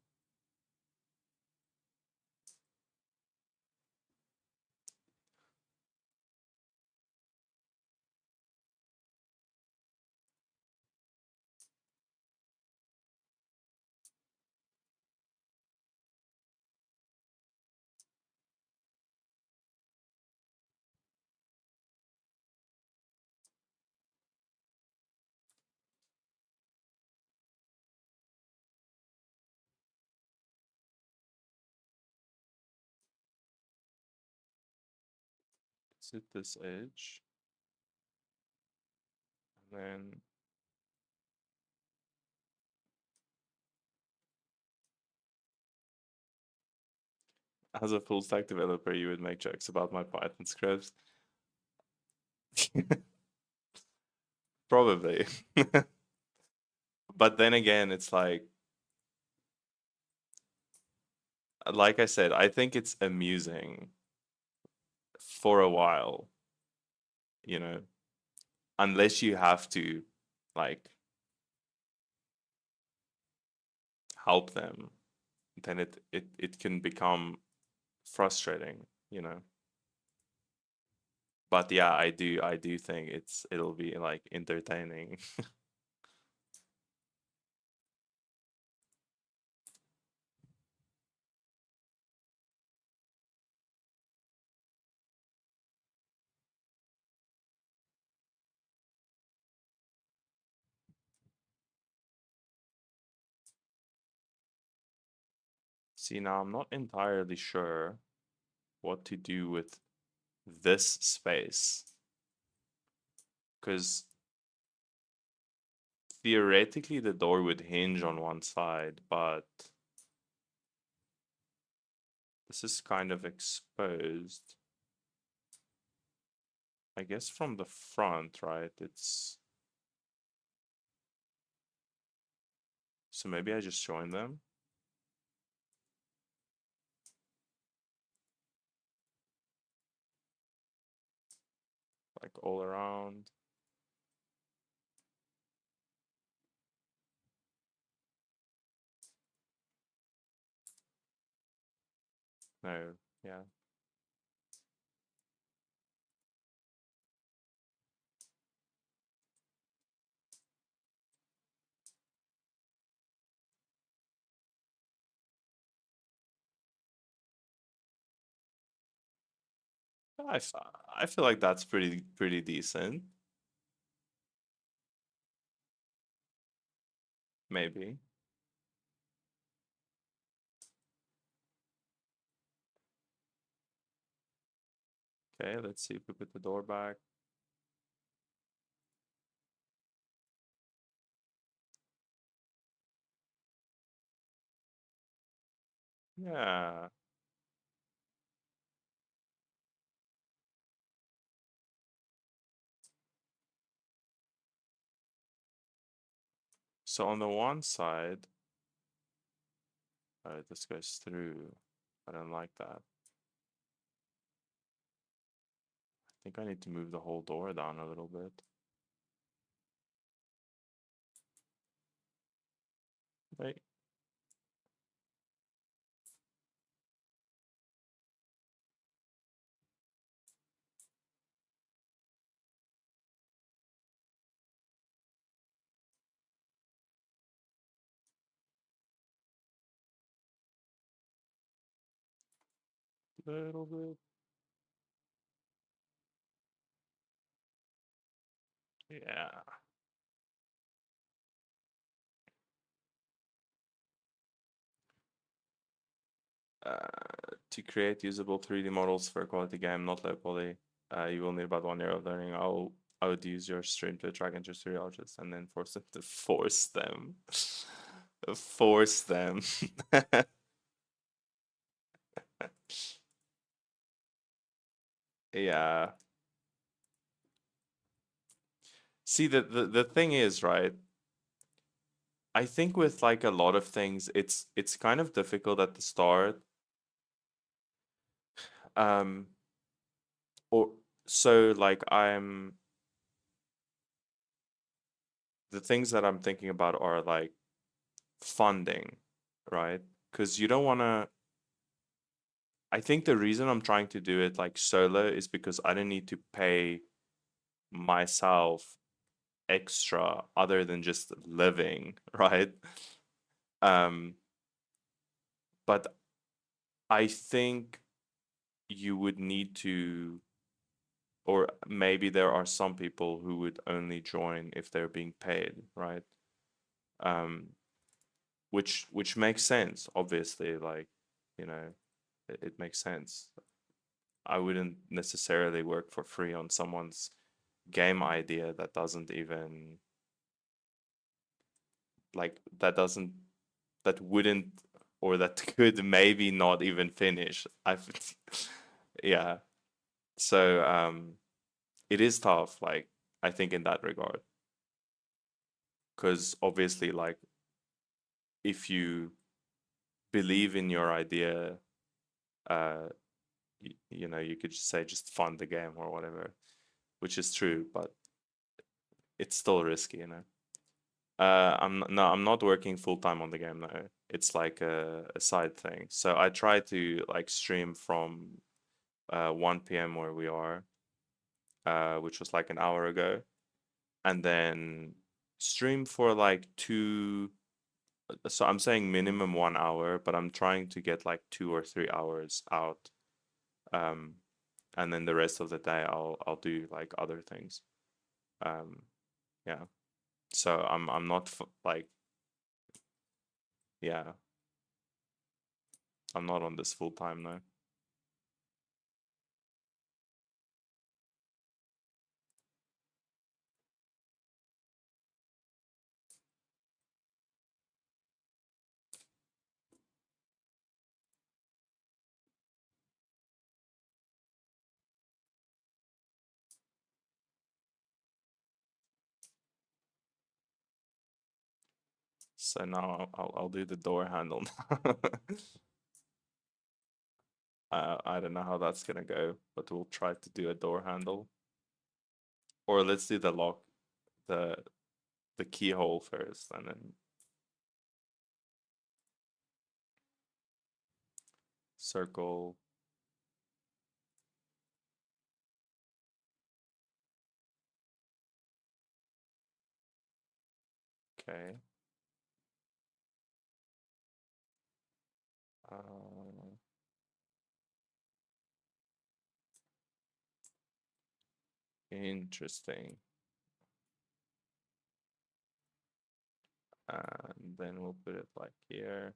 Sit this edge, and then as a full stack developer, you would make jokes about my Python scripts. Probably. But then again, it's like I said, I think it's amusing for a while, you know, unless you have to like help them, then it can become frustrating, you know. But yeah, I do think it'll be like entertaining. See, now I'm not entirely sure what to do with this space because theoretically the door would hinge on one side, but this is kind of exposed. I guess from the front, right? It's so maybe I just join them like all around. No, yeah. I, f- I feel like that's pretty decent. Maybe. Okay, let's see if we put the door back. Yeah. So on the one side, this goes through. I don't like that. I think I need to move the whole door down a little bit. Wait. Little bit. Yeah. To create usable 3D models for a quality game, not low poly, you will need about 1 year of learning. I would use your stream to attract interested artists and then force them to force them. Force them. Yeah. See, the thing is, right? I think with like a lot of things, it's kind of difficult at the start. Um, or so like the things that I'm thinking about are like funding, right? Because you don't want to. I think the reason I'm trying to do it like solo is because I don't need to pay myself extra other than just living, right? Um, but I think you would need to, or maybe there are some people who would only join if they're being paid, right? Um, which makes sense, obviously, like, you know, it makes sense. I wouldn't necessarily work for free on someone's game idea that doesn't even like that doesn't that wouldn't or that could maybe not even finish. I've yeah. So it is tough, like I think in that regard. Because obviously like if you believe in your idea, uh you know, you could just say just fund the game or whatever, which is true, but it's still risky, you know. No, I'm not working full time on the game now. It's like a side thing. So I try to like stream from 1 p.m. where we are, which was like an hour ago, and then stream for like two. So I'm saying minimum 1 hour, but I'm trying to get like 2 or 3 hours out. Um, and then the rest of the day I'll do like other things. Um, yeah. So I'm not like yeah, I'm not on this full time now. So now I'll do the door handle now. I don't know how that's gonna go, but we'll try to do a door handle. Or let's do the lock, the the keyhole first, and then circle. Okay. Uh, Interesting. And then we'll put it like here.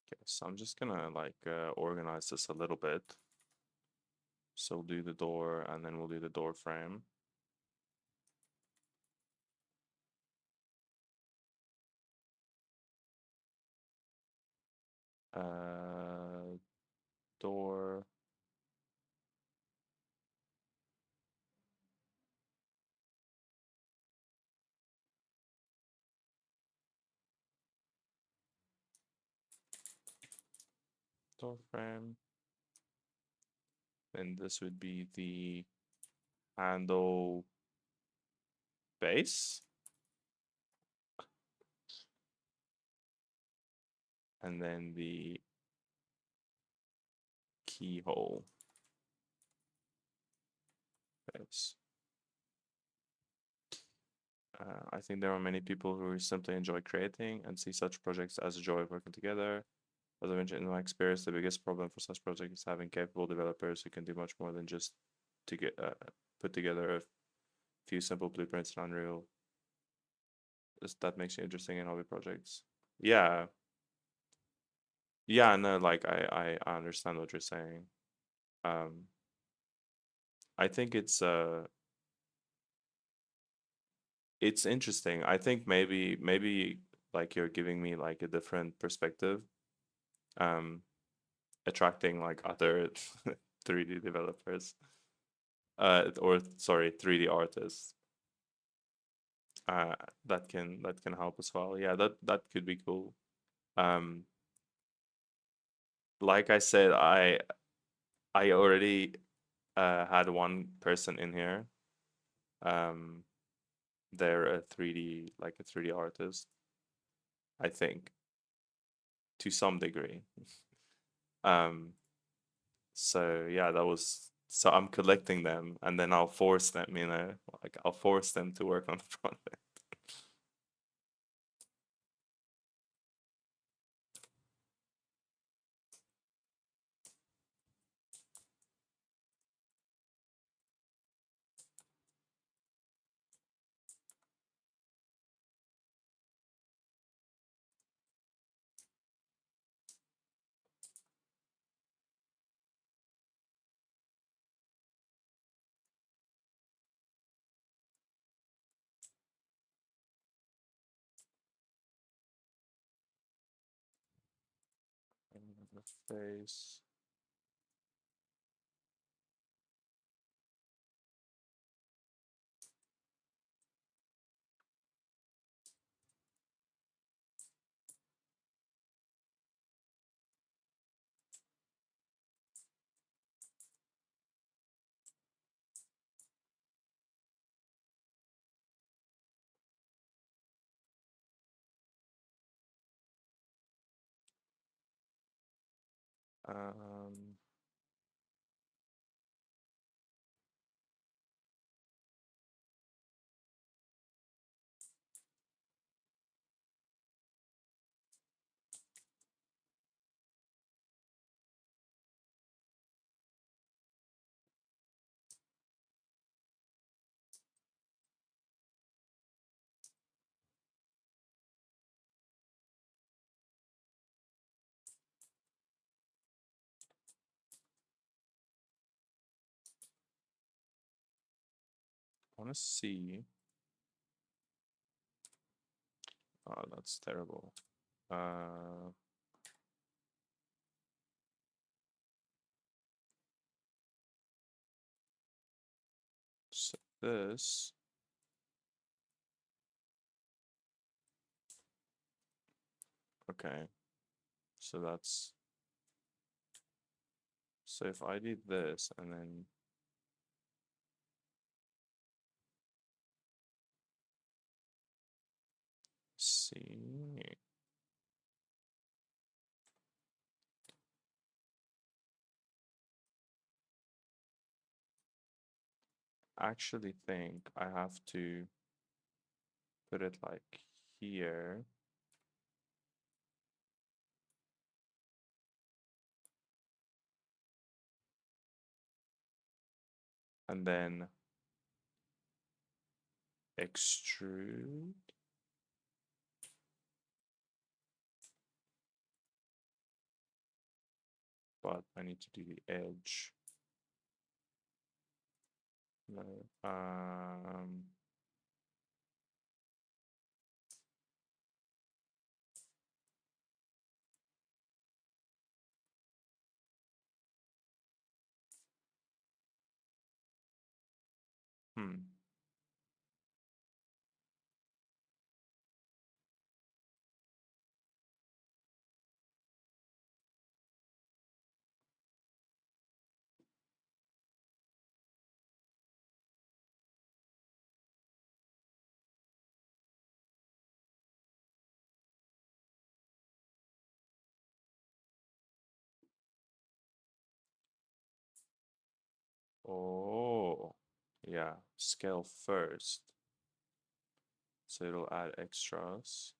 Okay, so I'm just gonna like organize this a little bit. So we'll do the door, and then we'll do the door frame. Uh, Door. Door frame. And this would be the handle base. And then the keyhole base. I think there are many people who simply enjoy creating and see such projects as a joy of working together. As I mentioned in my experience, the biggest problem for such projects is having capable developers who can do much more than just to get put together a few simple blueprints in Unreal. That makes you interesting in hobby projects. Yeah, yeah, no, like I understand what you're saying. Um, I think it's interesting. I think maybe like you're giving me like a different perspective. Um, Attracting like other 3D developers, or sorry, 3D artists. Uh, that can help as well. Yeah, that could be cool. Um, like I said, I already had one person in here. Um, they're a 3D like a 3D artist, I think, to some degree. Um, so yeah, that was so I'm collecting them and then I'll force them, you know, like I'll force them to work on the project. the face. Um, I want to see. Oh, that's terrible. So this. Okay. So that's. So if I did this and then see. Actually think I have to put it like here. And then extrude. But I need to do the edge. No. Hmm. Oh, yeah. Scale first. So it'll add extras.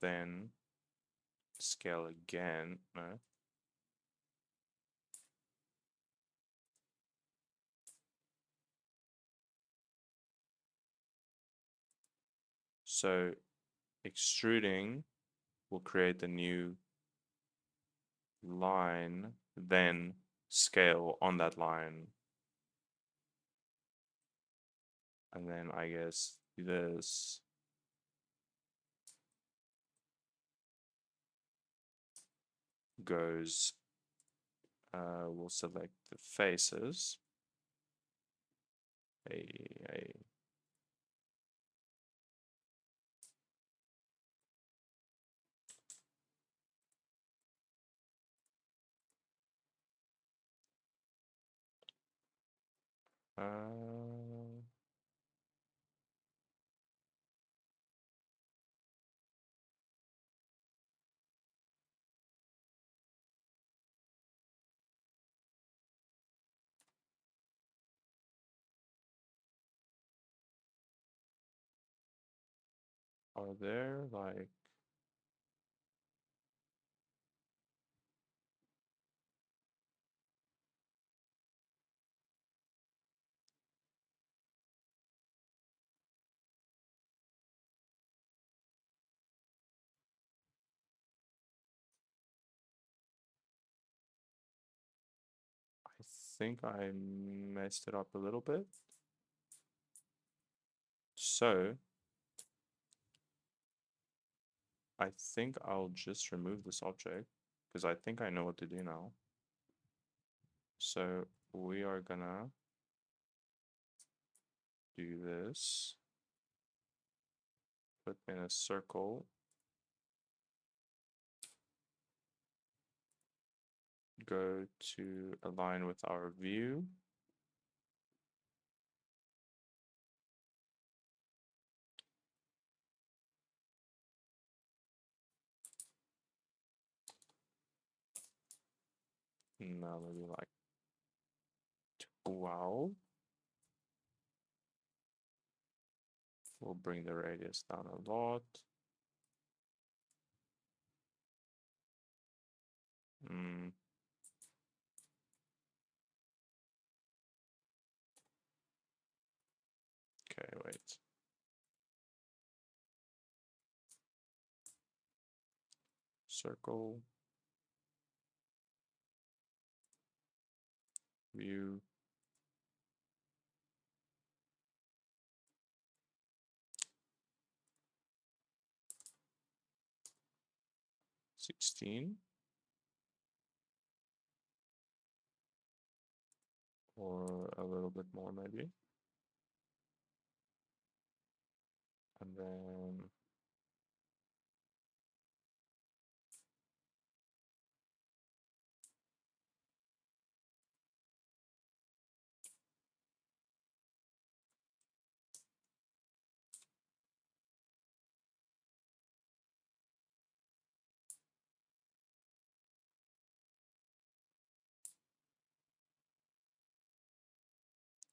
Then scale again. No. So extruding will create a new line, then scale on that line. And then I guess this goes, we'll select the faces. A uh, are there like I think I messed it up a little bit. So I think I'll just remove this object because I think I know what to do now. So we are gonna do this, put in a circle, go to align with our view. Now maybe like 12. We'll bring the radius down a lot. Okay, wait. Circle. View. $16. Or a little bit more maybe. And then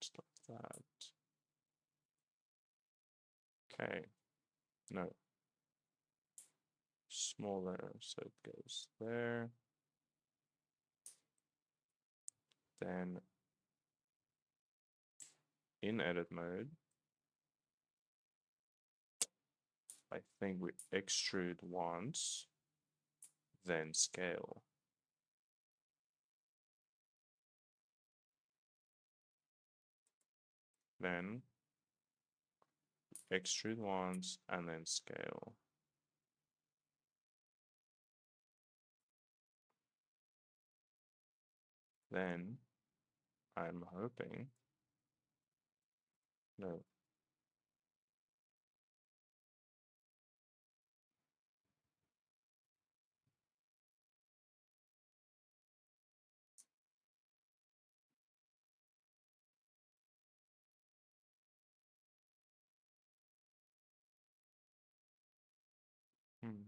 just like that. Okay. No. Smaller, so it goes there. Then in edit mode, I think we extrude once, then scale. Then extrude once and then scale. Then I'm hoping, no, hmm.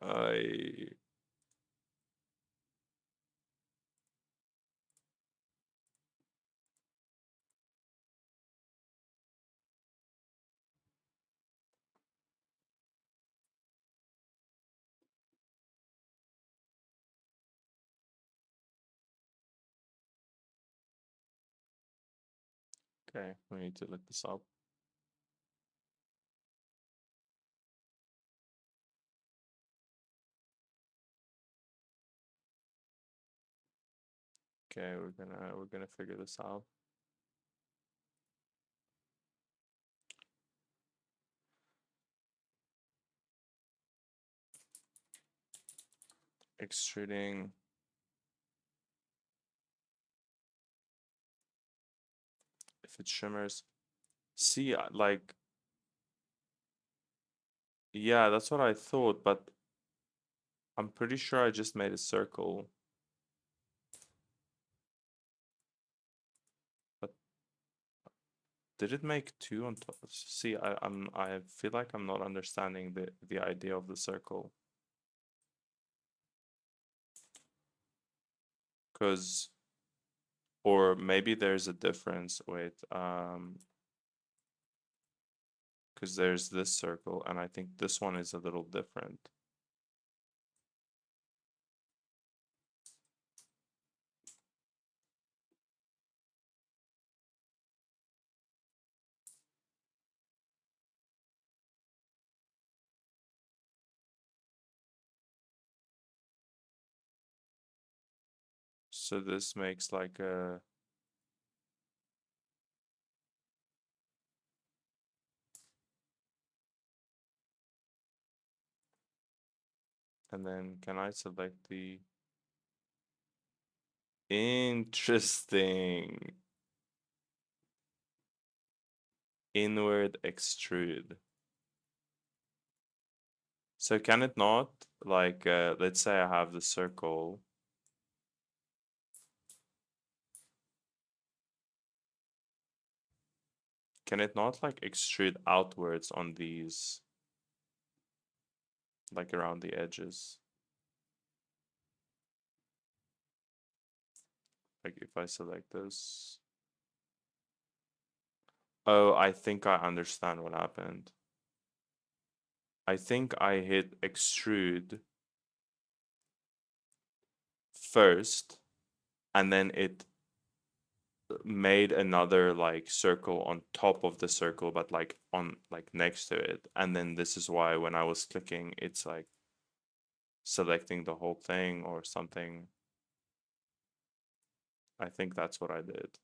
I okay, we need to look this up. Okay, we're gonna figure this out. Extruding. If it shimmers, see, like Yeah, that's what I thought, but I'm pretty sure I just made a circle. But did it make two on top? See, I feel like I'm not understanding the idea of the circle. Because, or maybe there's a difference. Wait, because there's this circle, and I think this one is a little different. So this makes like a, and then can I select the, interesting, inward extrude. So can it not, like, let's say I have the circle. Can it not like extrude outwards on these, like around the edges? Like if I select this. Oh, I think I understand what happened. I think I hit extrude first, and then it made another like circle on top of the circle, but like on like next to it. And then this is why when I was clicking, it's like selecting the whole thing or something. I think that's what I did.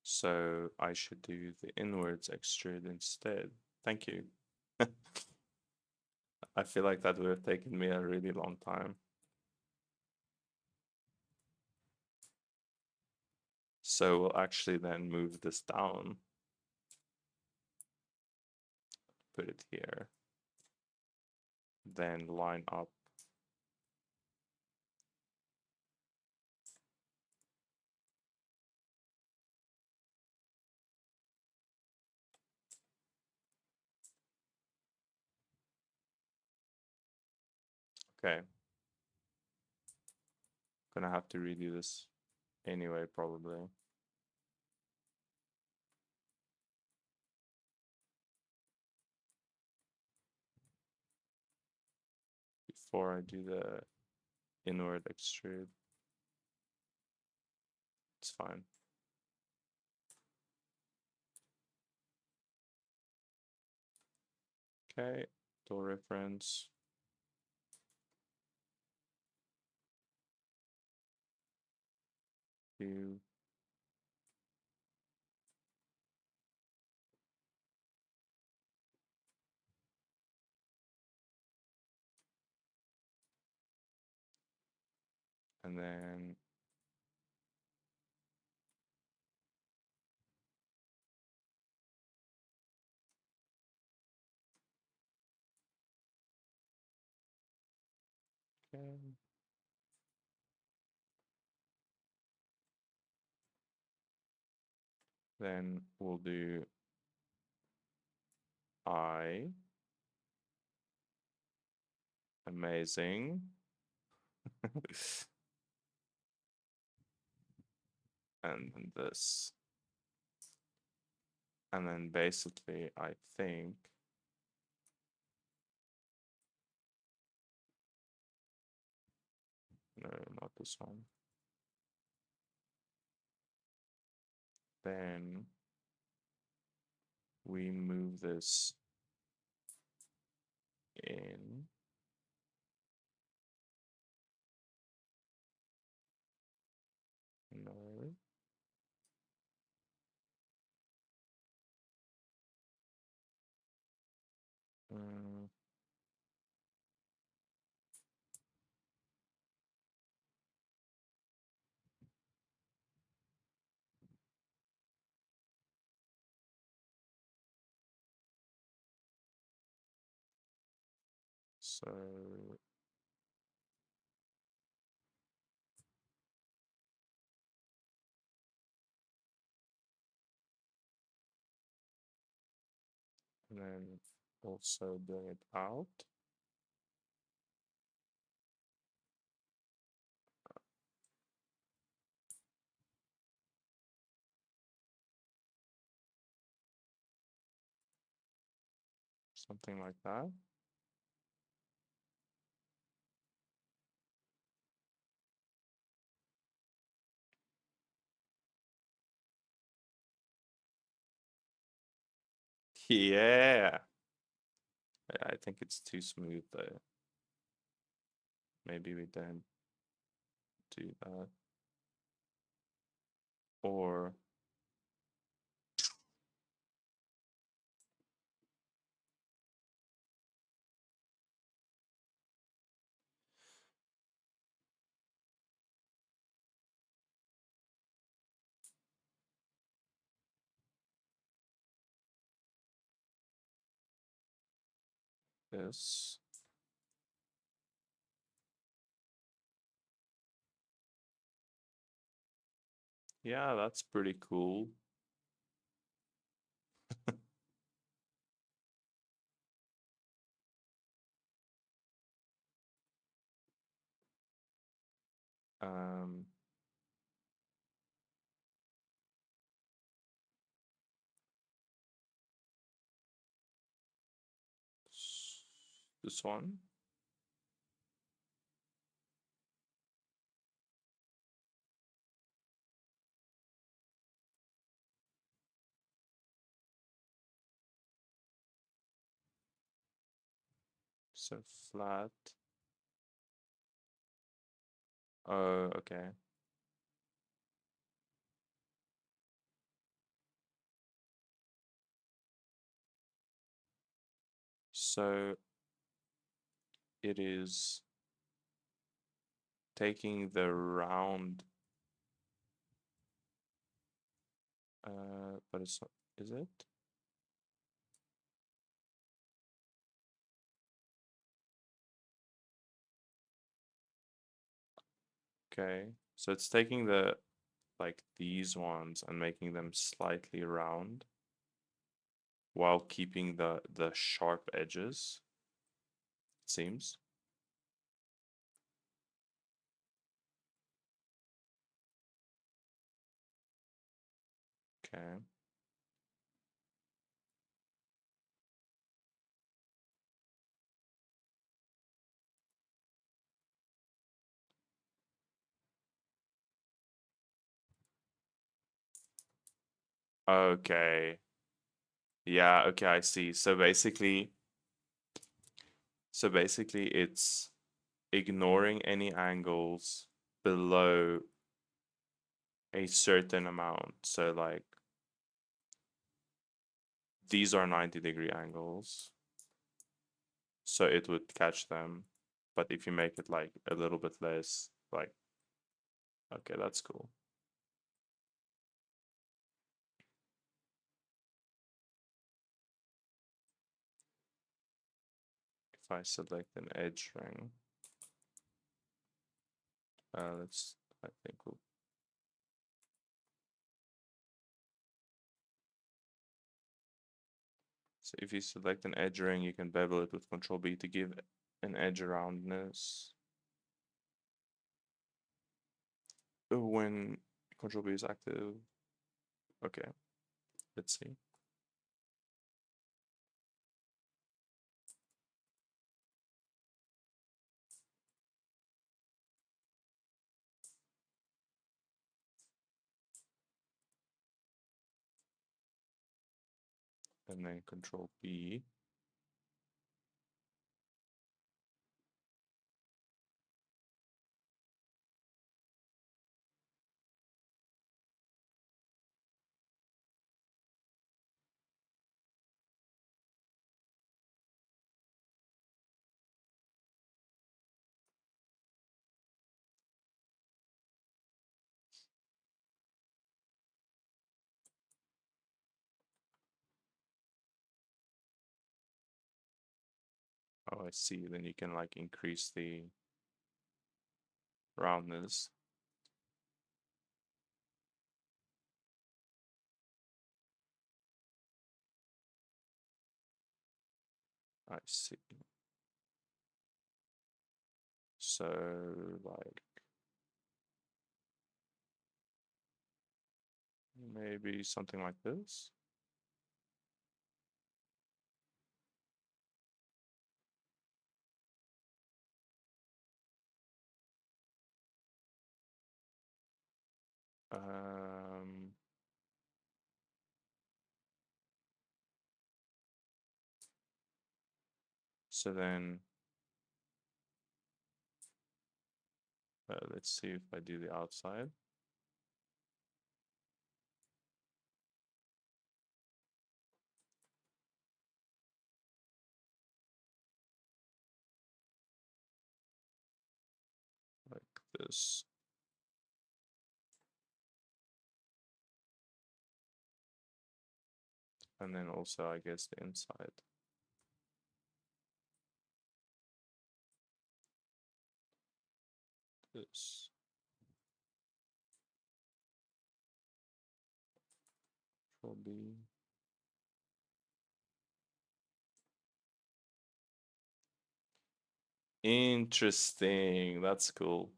So I should do the inwards extrude instead. Thank you. I feel like that would have taken me a really long time. So we'll actually then move this down, put it here, then line up. Okay. Gonna have to redo this anyway, probably. Before I do the inward extrude. It's fine. Okay, door reference. View. And then okay. Then we'll do I. Amazing. And then this. And then basically, I think, no, not this one. Then we move this in. No. Mm, So and then also bring it out. Something like that. Yeah. I think it's too smooth though. Maybe we don't do that. Or this. Yeah, that's pretty cool. Um, this one. So flat. Oh, okay. So it is taking the round, but it's not, is it? Okay, so it's taking the like these ones and making them slightly round while keeping the sharp edges, it seems. Okay. Okay. Yeah, okay, I see. So basically it's ignoring any angles below a certain amount. So like these are 90-degree angles. So it would catch them. But if you make it like a little bit less, like okay, that's cool. If I select an edge ring, let's I think we'll so if you select an edge ring, you can bevel it with Control B to give an edge roundness. When Control B is active. Okay, let's see. And then Control B. Oh, I see. Then you can like increase the roundness. I see. So like maybe something like this. Um, so then let's see if I do the outside. Like this. And then also, I guess, the inside. This. Control B. Interesting. That's cool.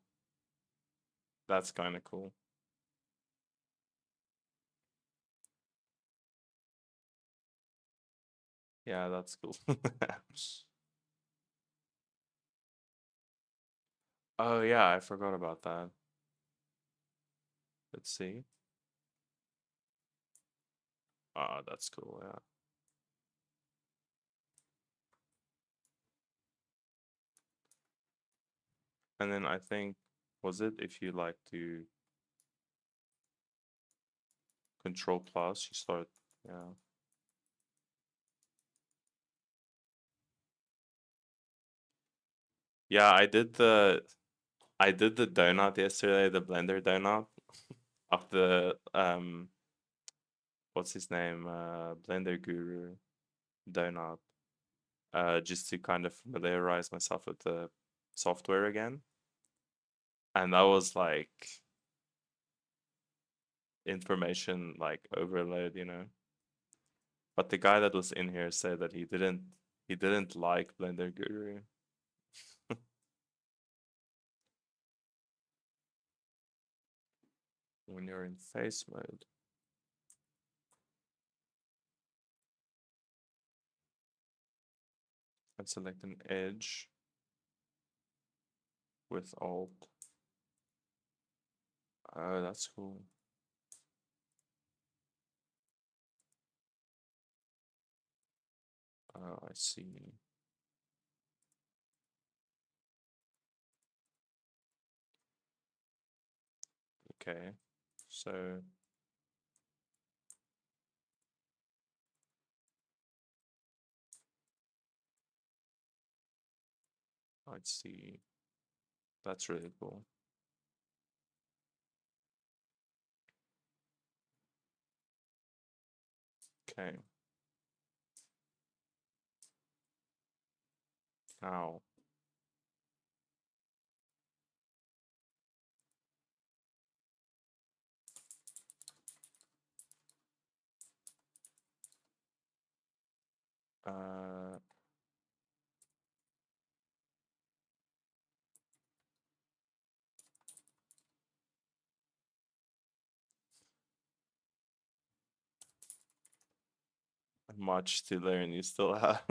That's kind of cool. Yeah, that's cool. Oh yeah, I forgot about that. Let's see. Ah, that's cool, yeah. And then I think, was it if you like to control plus, you start, yeah. Yeah, I did the donut yesterday, the blender donut of the what's his name? Blender Guru donut. Just to kind of familiarize myself with the software again. And that was like information like overload, you know. But the guy that was in here said that he didn't like Blender Guru. When you're in face mode. And select an edge with Alt. Oh, that's cool. Oh, I see. Okay. So I see. That's really cool. Okay. Now, uh, much to learn. You still have.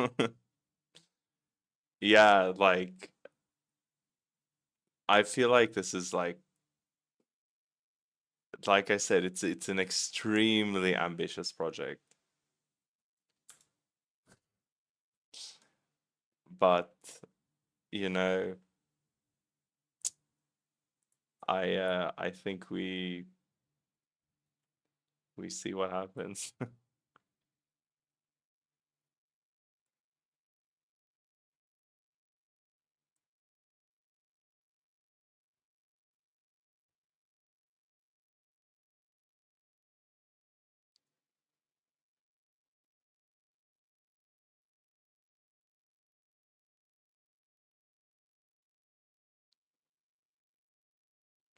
Yeah, I feel like this is like I said, it's an extremely ambitious project. But you know, I think we see what happens.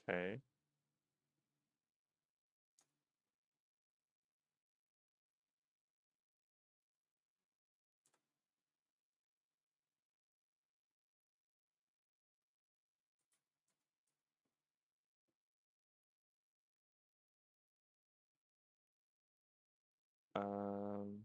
Okay. Um,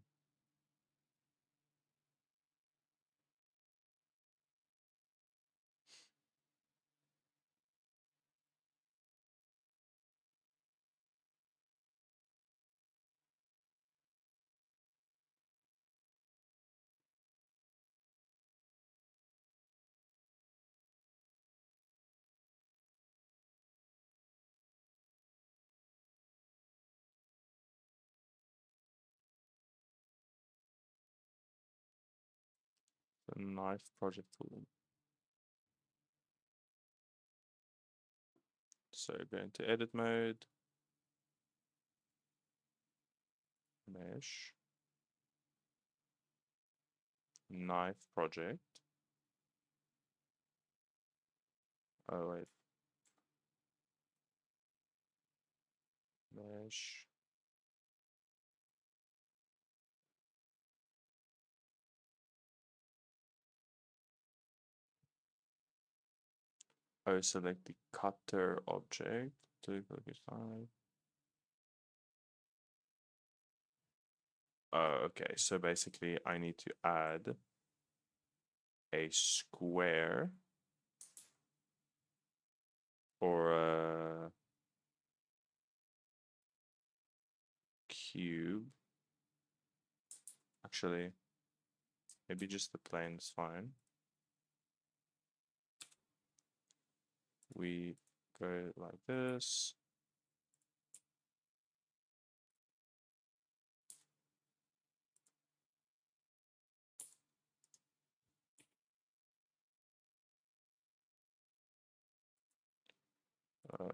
the knife project tool. So go into edit mode, mesh, knife project. Oh wait, mesh. Oh, select the cutter object to click aside. Oh, okay. So basically, I need to add a square or a cube. Actually, maybe just the plane is fine. We go like this.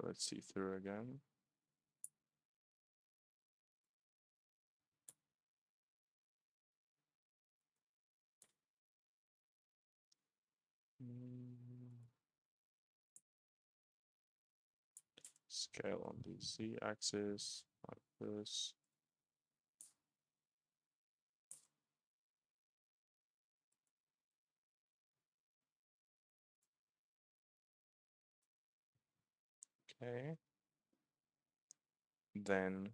Let's see through again. Scale on the z-axis like this. Okay. Then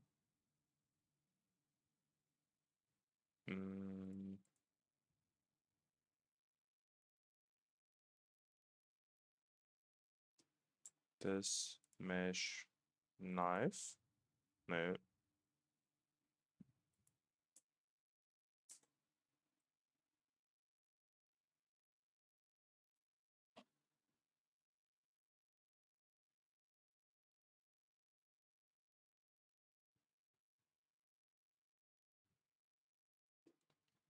this mesh knife. No.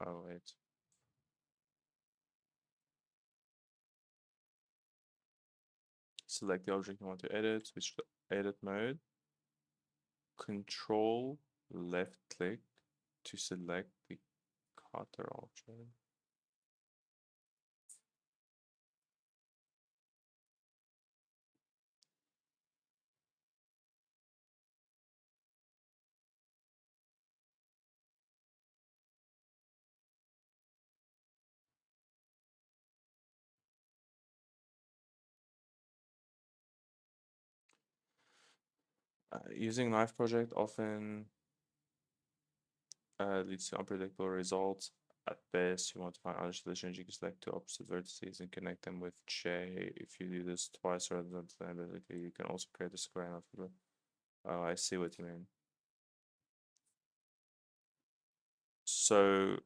Oh wait. Select the object you want to edit, switch to edit mode. Control left click to select the cutter object. Using knife project often leads to unpredictable results. At best, you want to find other solutions. You can select two opposite vertices and connect them with J. If you do this twice rather than basically, you can also create a square. Oh, I see what you mean. So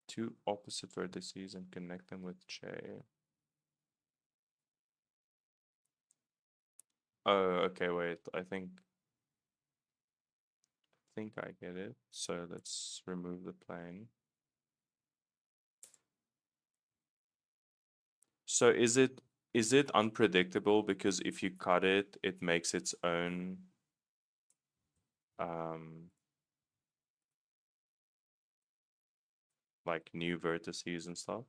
two opposite vertices and connect them with J. Oh, okay, wait. I think I get it. So let's remove the plane. So is it unpredictable because if you cut it, it makes its own like new vertices and stuff?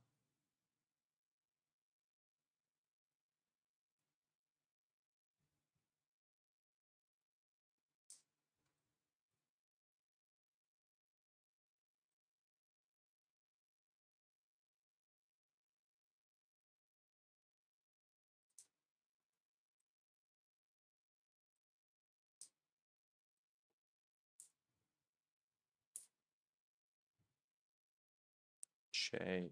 Okay.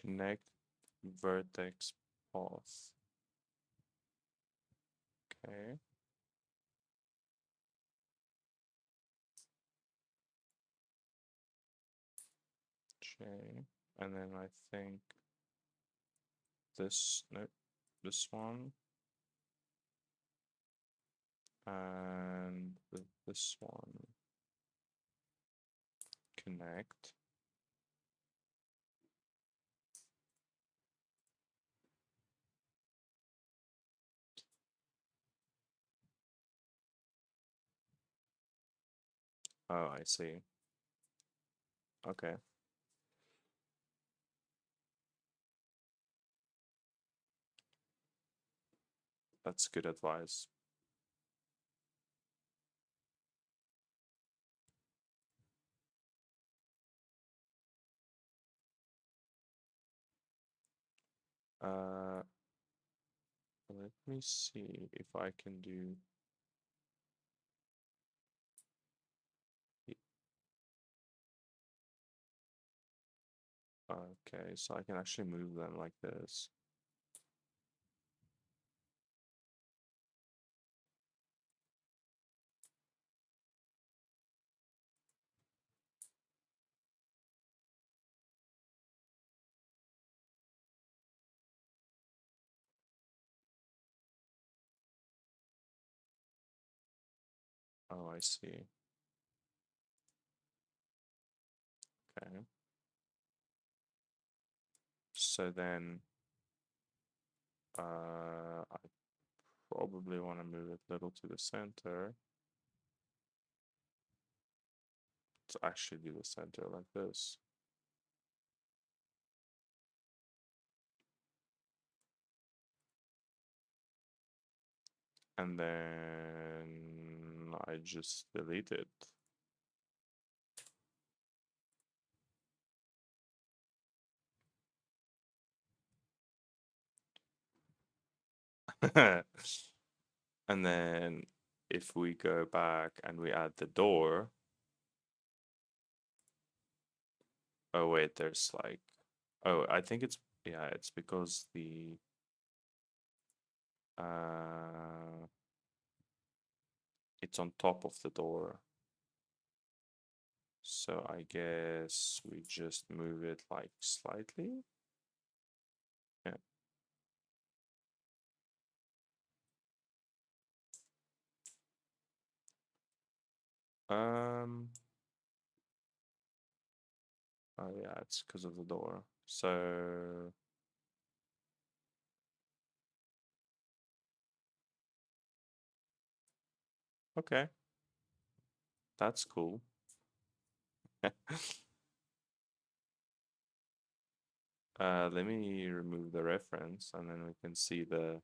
Connect vertex path. Okay. Okay. And then I think this, no, this one. And this one. Connect. Oh, I see. Okay. That's good advice. Uh, Let me see if I can do. Okay, so I can actually move them like this. Oh, I see. Okay. So then, I probably want to move it a little to the center. To actually do the center like this. And then I just delete it. And then if we go back and we add the door. Oh wait, there's like, oh, I think it's, yeah, it's because uh it's on top of the door. So I guess we just move it like slightly. Yeah. Um, oh yeah, it's because of the door. So okay, that's cool. Let me remove the reference and then we can see the.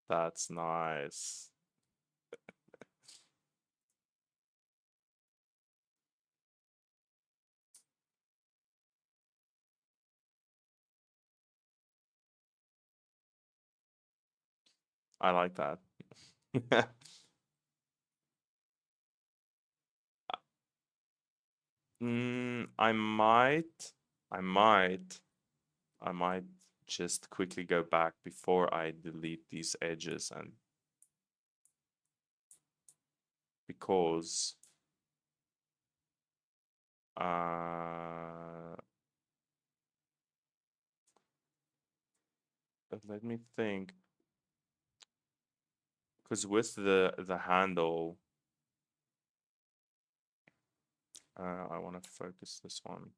That's nice. I like that. I might, I might, I might just quickly go back before I delete these edges and because uh let me think because with the handle I want to focus this one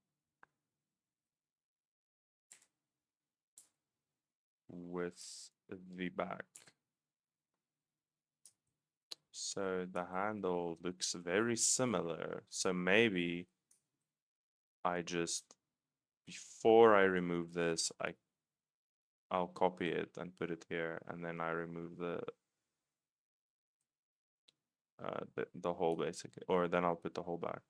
with the back. So the handle looks very similar. So maybe I just, before I remove this, I'll copy it and put it here, and then I remove the whole basically, or then I'll put the whole back.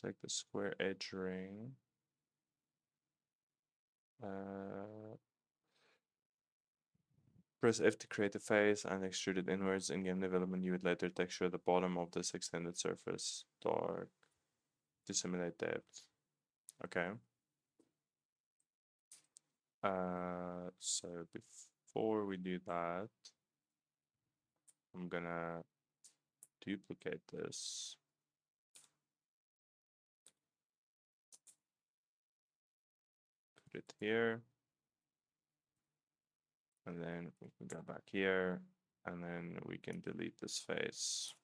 Take the square edge ring. Press F to create a face and extrude it inwards. In game development, you would later texture the bottom of this extended surface dark to simulate depth. Okay. So before we do that, I'm gonna duplicate this. Put it here. And then we can go back here, and then we can delete this face.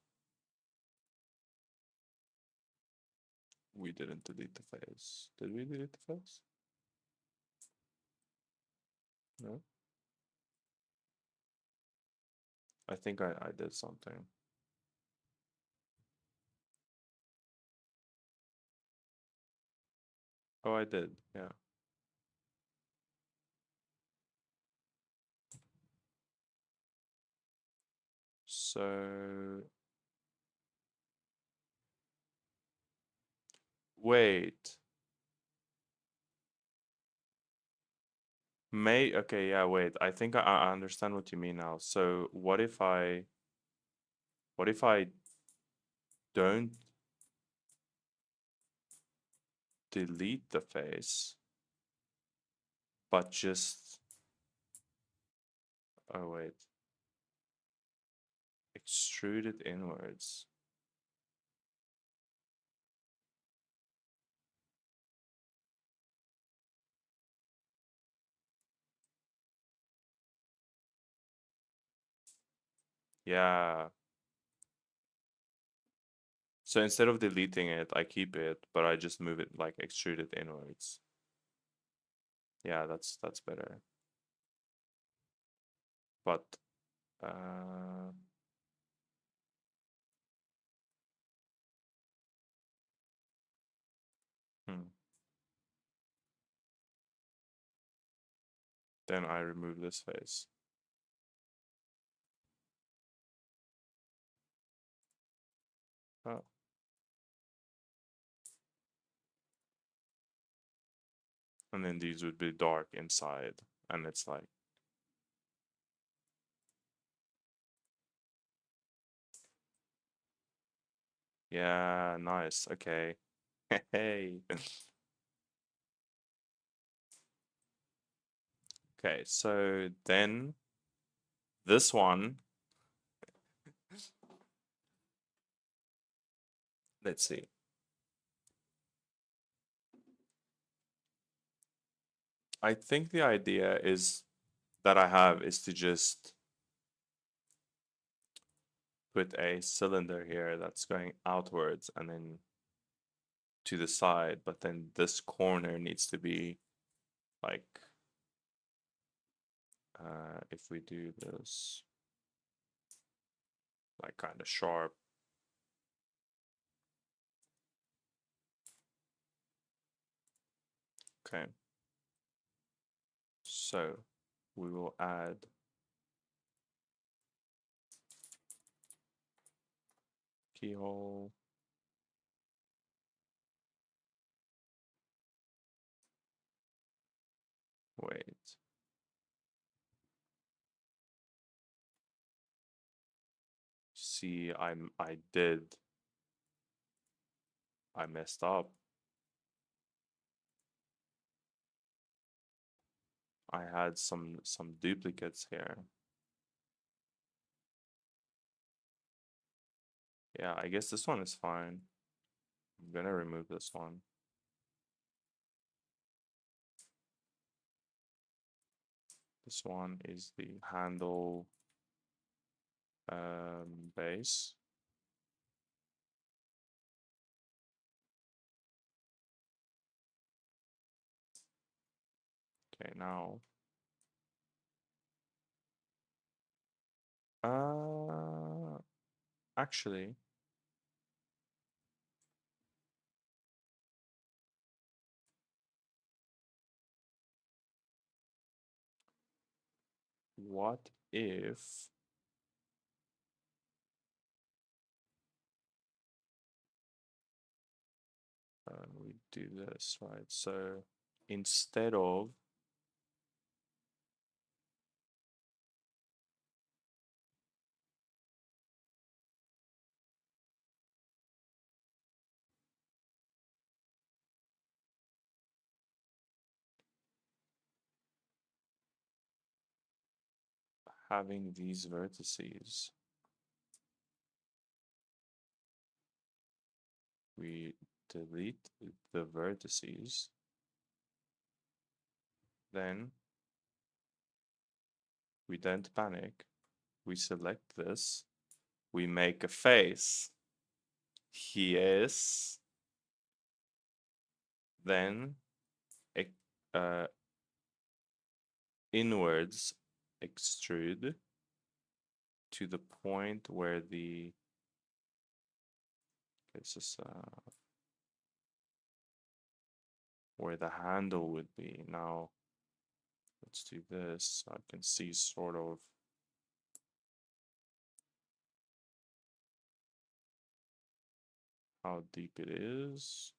We didn't delete the face. Did we delete the face? No. I think I did something. Oh, I did, yeah. So wait. Okay, yeah, wait. I think I understand what you mean now. So what if I don't delete the face, but just oh wait, extrude it inwards. Yeah. So instead of deleting it, I keep it, but I just move it like extrude it inwards. Yeah, that's better. But uh hmm. Then I remove this face. Oh. And then these would be dark inside, and it's like yeah, nice. Okay. Hey. Okay, so then this one, let's see. I think the idea is that I have is to just put a cylinder here that's going outwards and then to the side, but then this corner needs to be like if we do this like kind of sharp. Okay. So we will add keyhole. Wait. See, I messed up. I had some duplicates here. Yeah, I guess this one is fine. I'm gonna remove this one. This one is the handle base. Okay, now. Actually, what if we do this, right? So instead of having these vertices, we delete the vertices, then we don't panic, we select this, we make a face. Yes. Then uh, inwards extrude to the point where the this is where the handle would be. Now let's do this so I can see sort of how deep it is.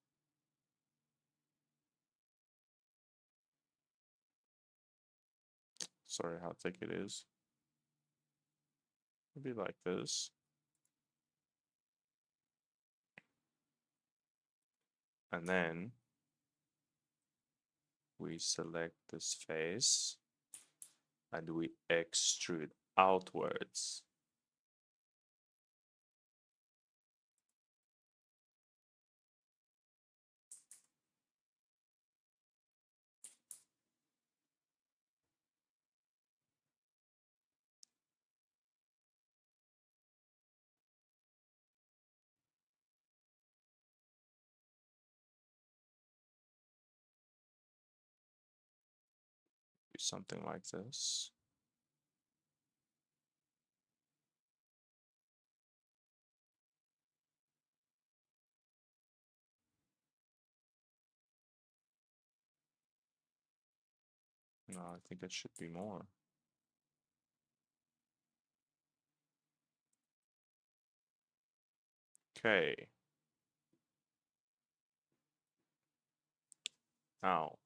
Sorry, how thick it is. Maybe like this. And then we select this face and we extrude outwards. Do something like this. No, I think it should be more. Okay. Now,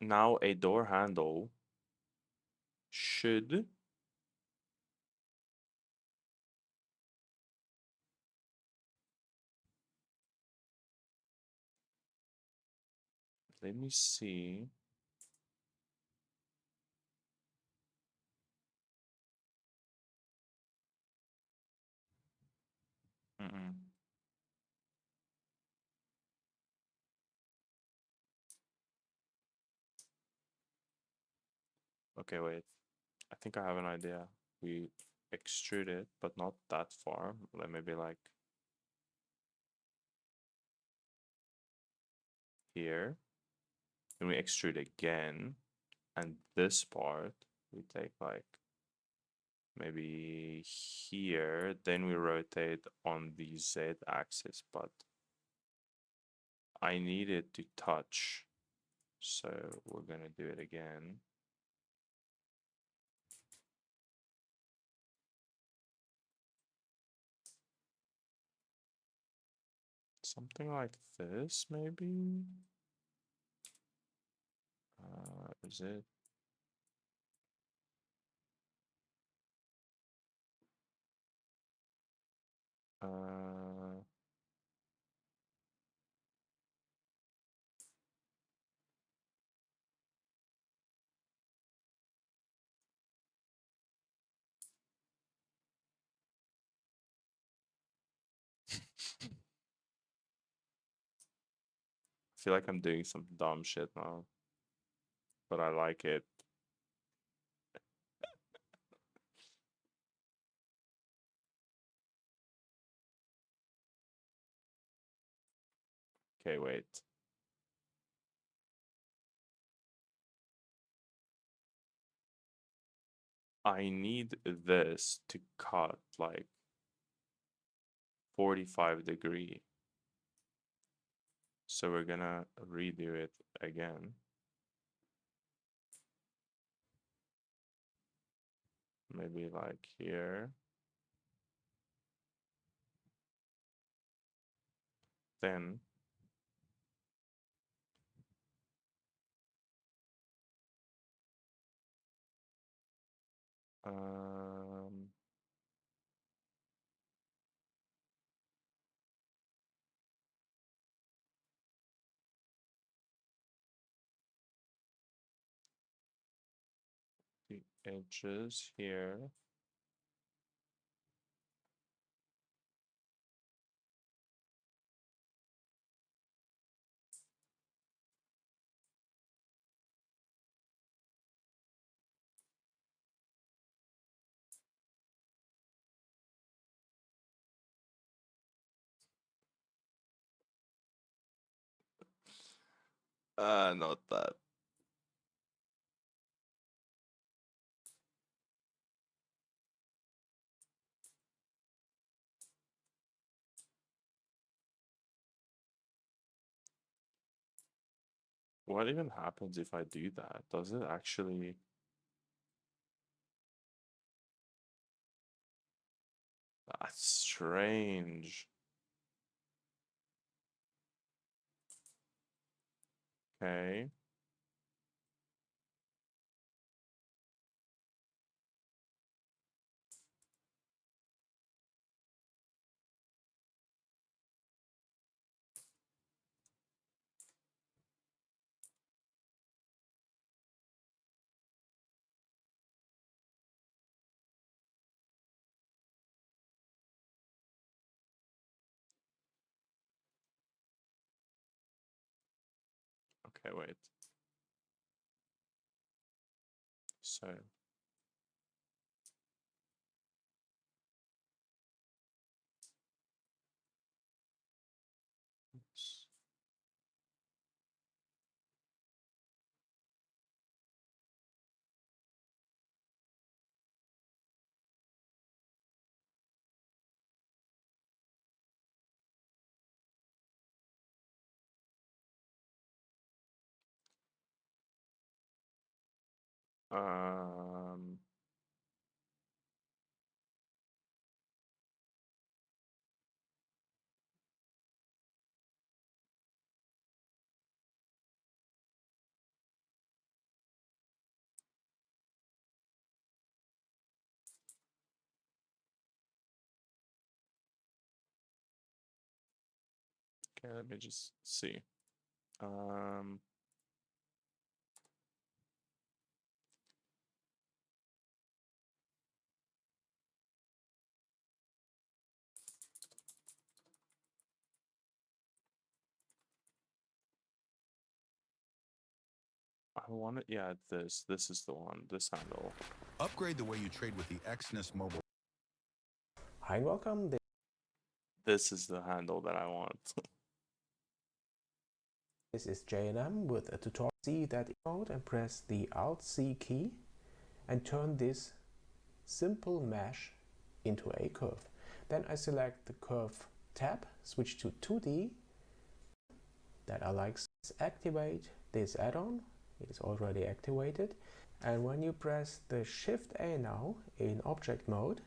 now a door handle should let me see. Mm-mm. Okay, wait. I think I have an idea. We extrude it, but not that far. Like maybe like here. Then we extrude again. And this part, we take like maybe here. Then we rotate on the Z axis, but I need it to touch. So we're gonna do it again. Something like this, maybe? Is it? Uh, I feel like I'm doing some dumb shit now, but I like it. Okay, wait. I need this to cut like 45 degree. So we're gonna redo it again. Maybe like here. Then um the edges here. Not that. What even happens if I do that? Does it actually... That's strange. Okay. Okay, wait. So oops. Um okay, let me just see. Um I want it, yeah, this is the one, this handle. Upgrade the way you trade with the Exynos mobile. Hi and welcome. This is the handle that I want. This is J&M with a tutorial. See that mode and press the Alt-C key and turn this simple mesh into a curve. Then I select the curve tab, switch to 2D. That I like. Activate this add-on. It is already activated. And when you press the Shift A now in object mode,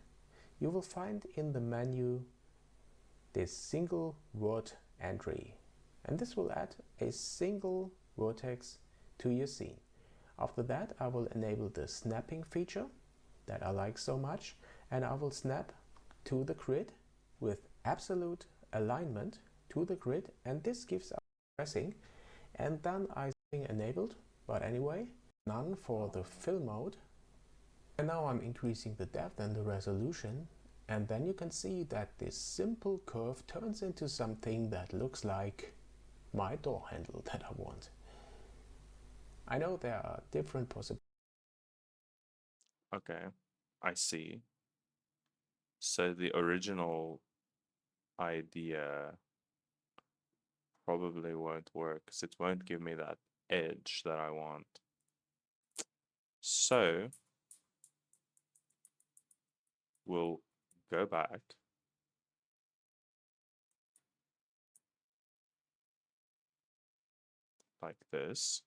you will find in the menu this single word entry. And this will add a single vertex to your scene. After that, I will enable the snapping feature that I like so much, and I will snap to the grid with absolute alignment to the grid, and this gives us pressing, and then I think enabled, but anyway, none for the fill mode. And now I'm increasing the depth and the resolution, and then you can see that this simple curve turns into something that looks like my door handle that I want. I know there are different possibilities. Okay, I see. So the original idea probably won't work because it won't give me that edge that I want. So we'll go back. Like this.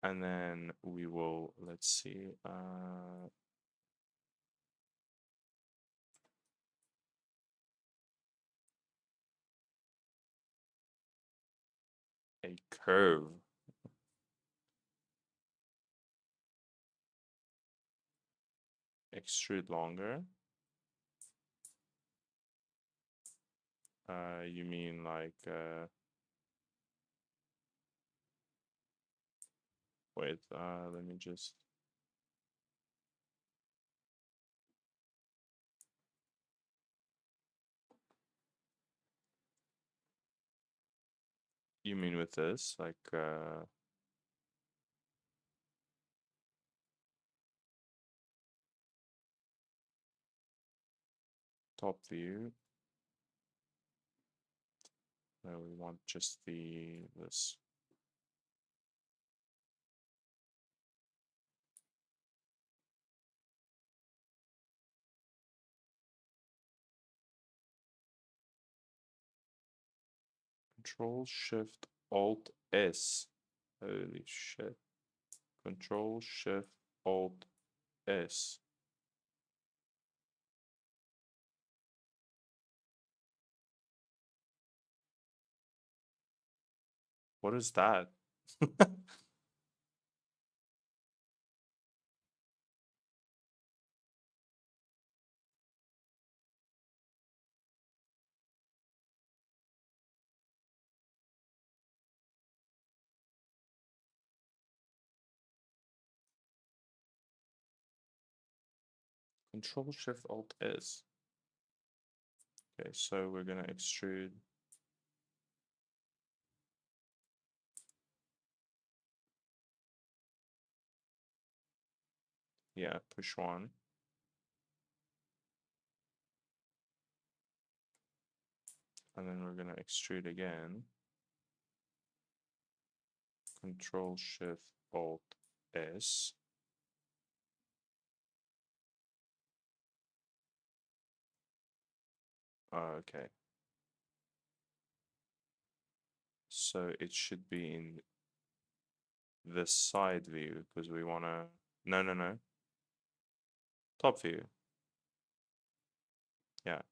And then we will, let's see, a curve. Extrude longer. You mean like, wait, let me just. You mean with this, like, top view? No, we want just this. Control Shift Alt S. Holy shit. Control Shift Alt S. What is that? Control Shift Alt S. Okay, so we're gonna extrude. Yeah, push one. And then we're gonna extrude again. Control Shift Alt S. Okay. So it should be in the side view because we wanna. No. Top view. Yeah.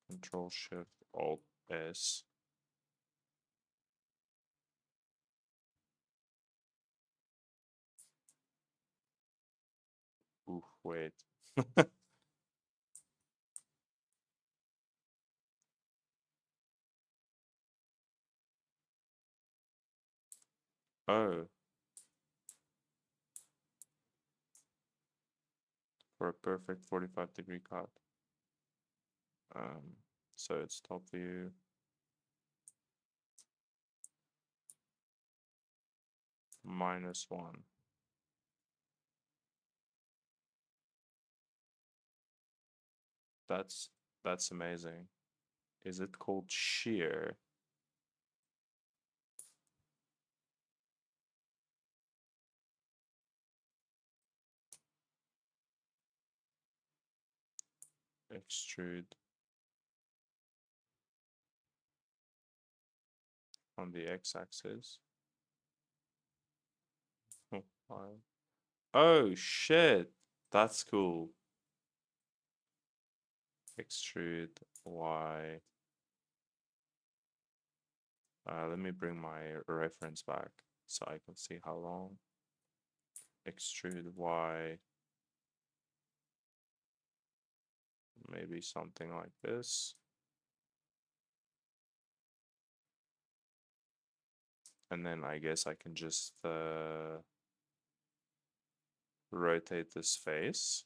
Control Shift Alt S. Ooh, wait. Oh, for a perfect 45-degree cut. So it's top view. -1. That's amazing. Is it called shear? Extrude on the x-axis. Oh, fine. Oh shit, that's cool. Extrude Y. Let me bring my reference back so I can see how long. Extrude Y. Maybe something like this. And then I guess I can just rotate this face.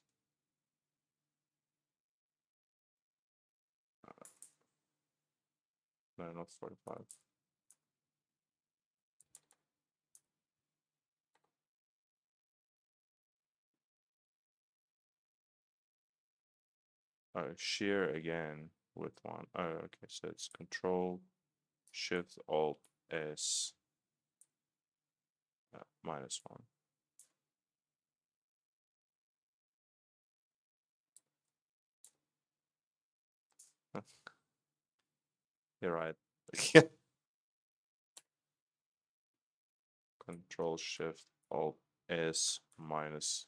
No, not 45. Oh, shear again. with one. Oh, okay, so it's Control Shift Alt S -1. You're right. Control Shift Alt S minus,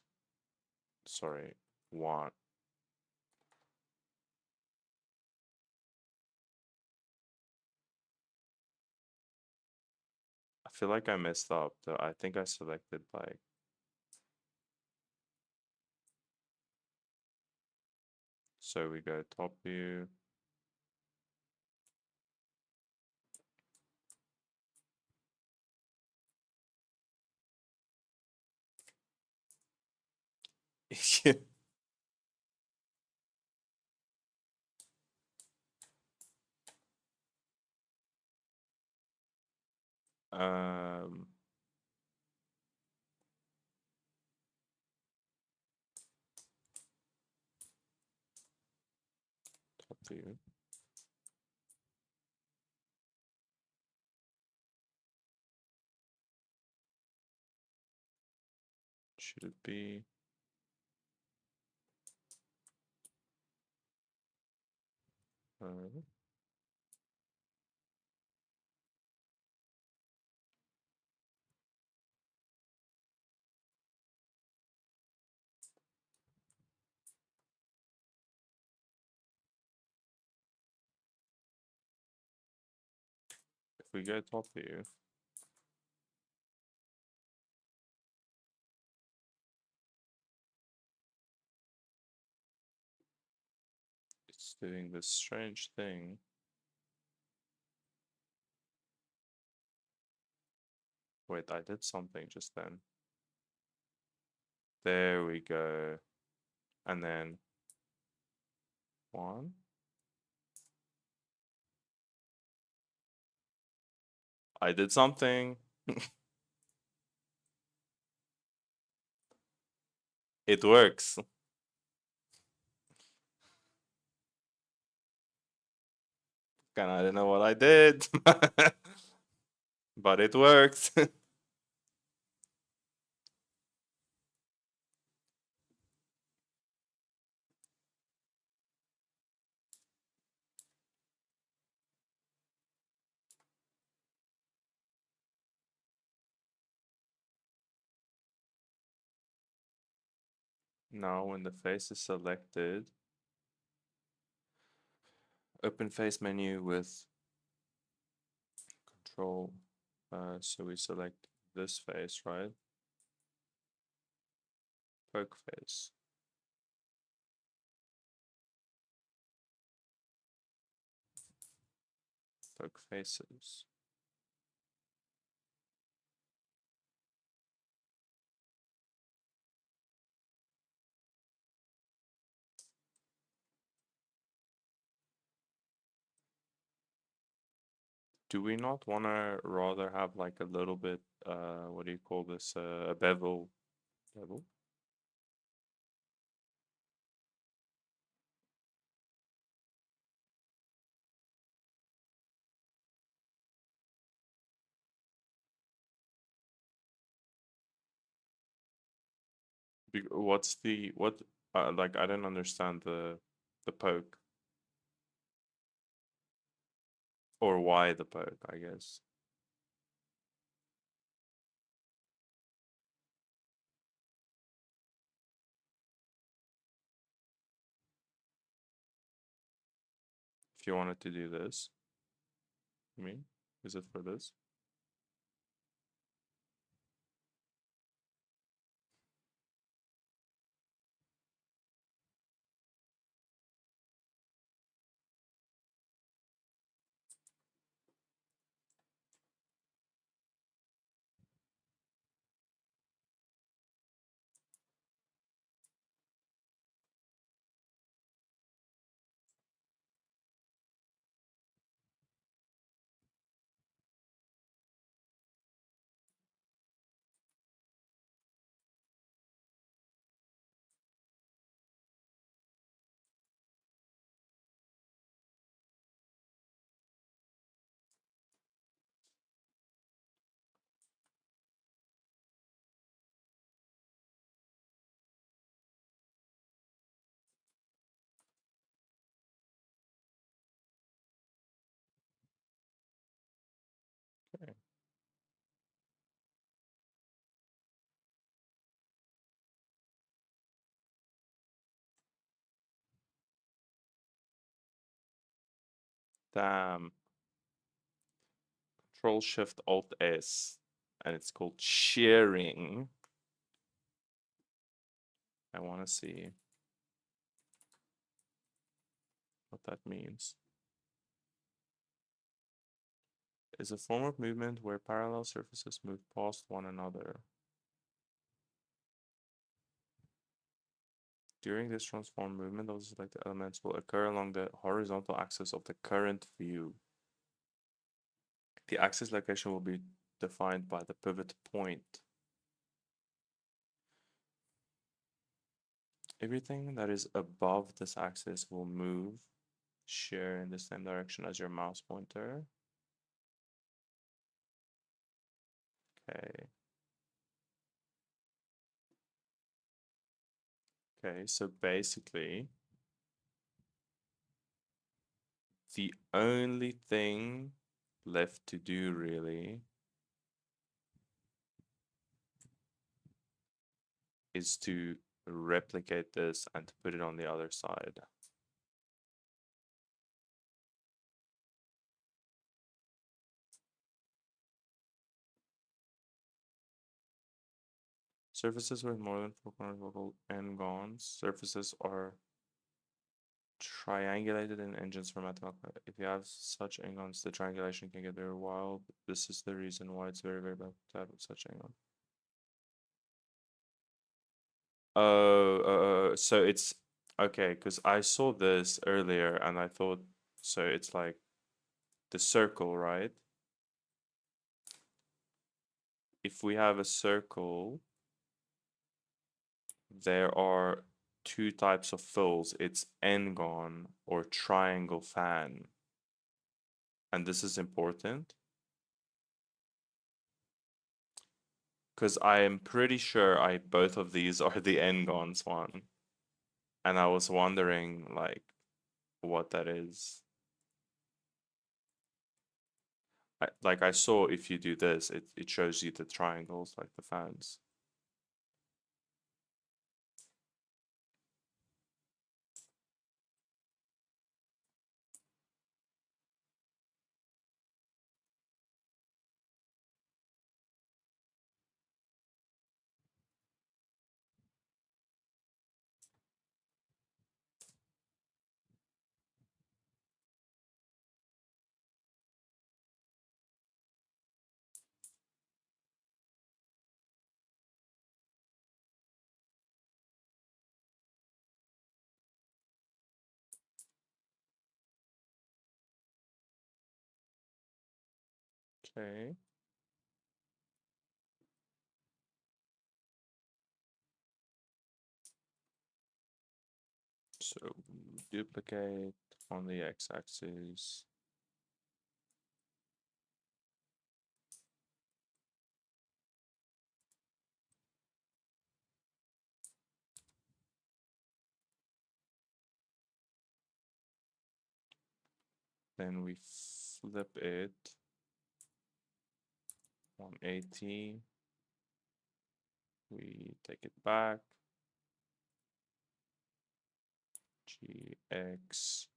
sorry, 1. I feel like I messed up though. I think I selected like, so we go top view. um Top view. Should it be? Uh, if we go top view, it's doing this strange thing. Wait, I did something just then. There we go. And then 1. I did something. It works. Kinda, I don't know what I did, but it works. Now, when the face is selected, open face menu with control. So we select this face, right? Poke face. Poke faces. Do we not want to rather have like a little bit, what do you call this, a bevel? Bevel? What's the, what, like, I don't understand the poke. Or why the poke, I guess. If you wanted to do this, I mean, is it for this? Damn. Control Shift Alt S, and it's called shearing. I want to see what that means. Is a form of movement where parallel surfaces move past one another. During this transform movement, those selected elements will occur along the horizontal axis of the current view. The axis location will be defined by the pivot point. Everything that is above this axis will move, shear in the same direction as your mouse pointer. Okay. Okay, so basically, the only thing left to do really is to replicate this and to put it on the other side. Surfaces with more than 4 corners will called n-gons. Surfaces are triangulated in engines for mathematical. If you have such n-gons, the triangulation can get very wild. This is the reason why it's very, very bad to have such n-gon. Oh, so it's okay, because I saw this earlier and I thought, so it's like the circle, right? If we have a circle, there are two types of fills. It's n-gon or triangle fan. And this is important because I am pretty sure both of these are the n-gons one. And I was wondering like what that is. Like I saw if you do this, it shows you the triangles like the fans. Okay. So duplicate on the x-axis. Then we flip it 180. We take it back. GX.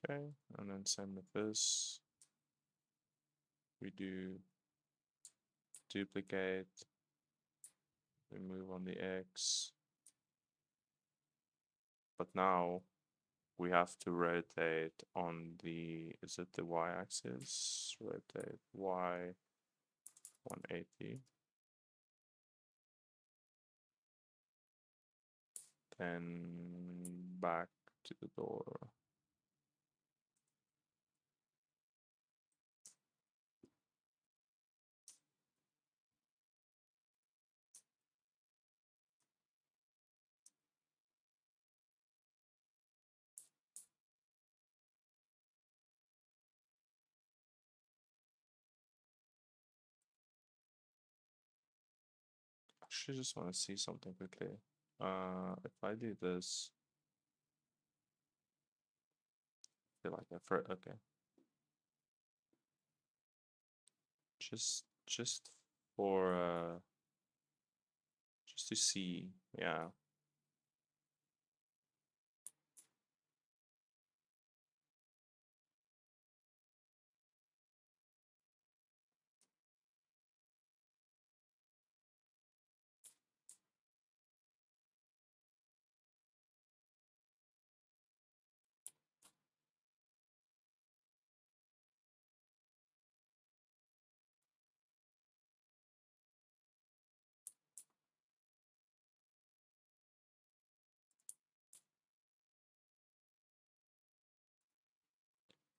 Okay, and then same with this. We do duplicate. We move on the X. But now we have to rotate on the, is it the Y axis? Rotate Y 180. Then back to the door. actually just want to see something quickly. If I do this, I feel like okay. Just for just to see, yeah.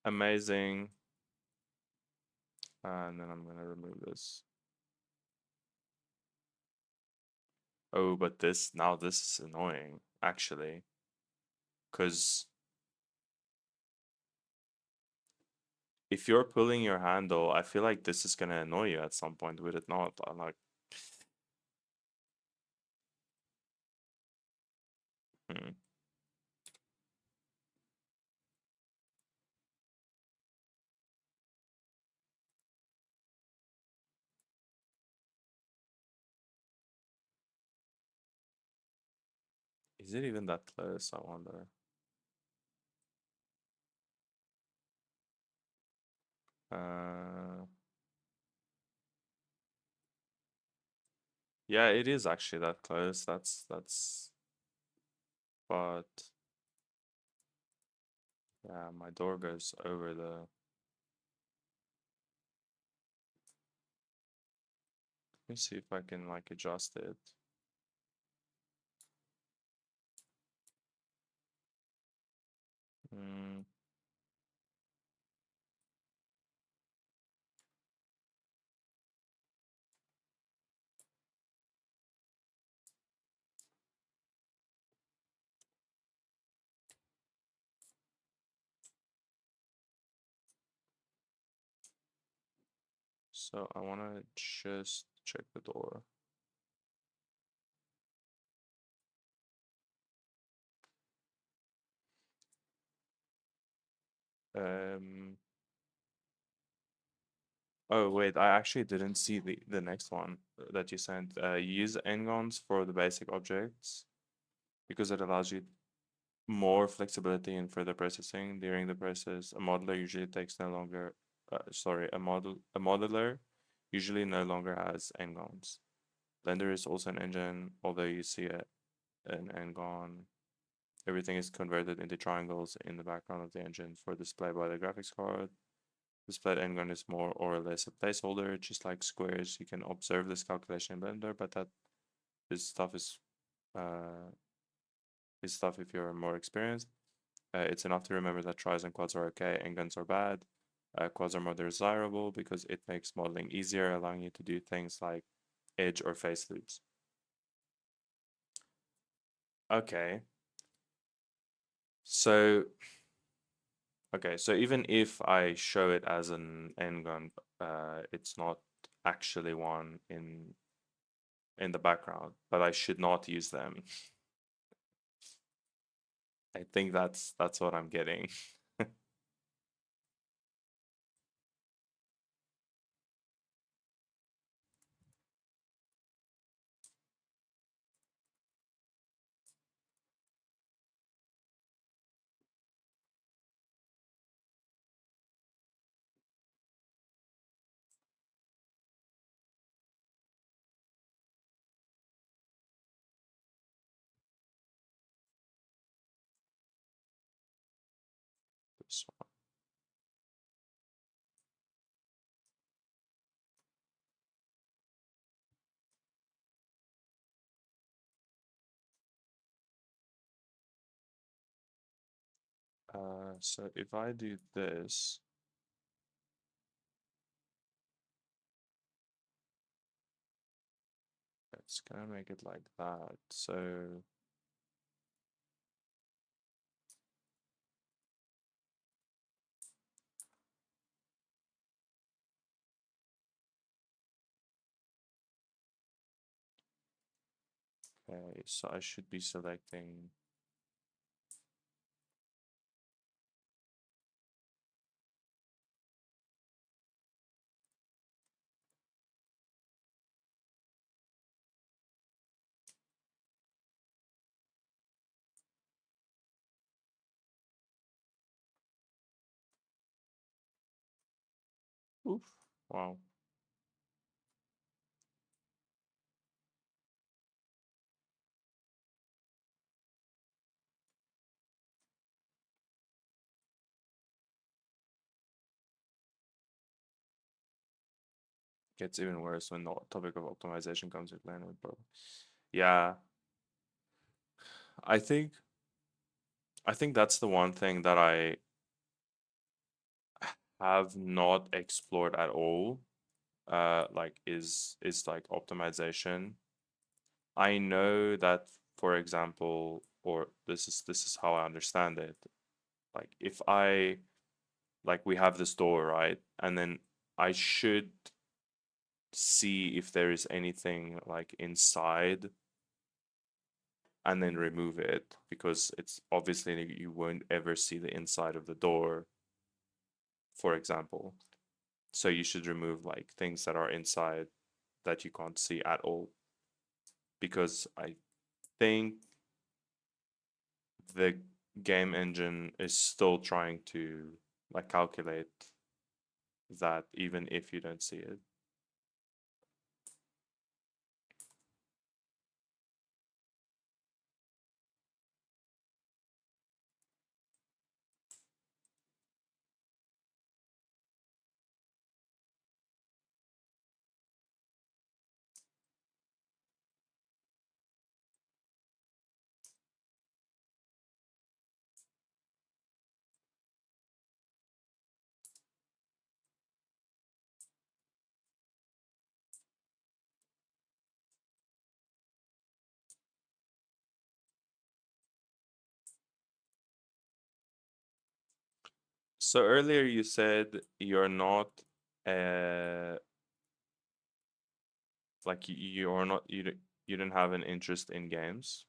Amazing. And then I'm gonna remove this. Oh, but this is annoying, actually. Because if you're pulling your handle, I feel like this is gonna annoy you at some point, would it not? I'm like, hmm. Is it even that close? I wonder. Yeah, it is actually that close. But yeah, my door goes over the. Let me see if I can like adjust it. Mm. So I want to just check the door. Oh wait, I actually didn't see the next one that you sent. Use n-gons for the basic objects because it allows you more flexibility in further processing. During the process, a modeler usually takes no longer, a modeler usually no longer has n-gons. Blender is also an engine, although you see an n-gon. Everything is converted into triangles in the background of the engine for display by the graphics card. Displayed n-gon is more or less a placeholder, just like squares. You can observe this calculation in Blender, but this stuff is if you're more experienced. It's enough to remember that tris and quads are okay and guns are bad. Quads are more desirable because it makes modeling easier, allowing you to do things like edge or face loops. Okay. So, even if I show it as an n-gun, it's not actually one in the background, but I should not use them. I think that's what I'm getting. This one. So if I do this, it's gonna make it like that. So Okay, so I should be selecting. Oof. Wow. Gets even worse when the topic of optimization comes into play, bro. Yeah, I think that's the one thing that I have not explored at all. Like is like optimization. I know that, for example, or this is how I understand it. Like if I like we have this door, right? And then I should see if there is anything like inside and then remove it because it's obviously you won't ever see the inside of the door, for example. So you should remove like things that are inside that you can't see at all because I think the game engine is still trying to like calculate that even if you don't see it. So earlier you said you're not uh like you're not you didn't have an interest in games.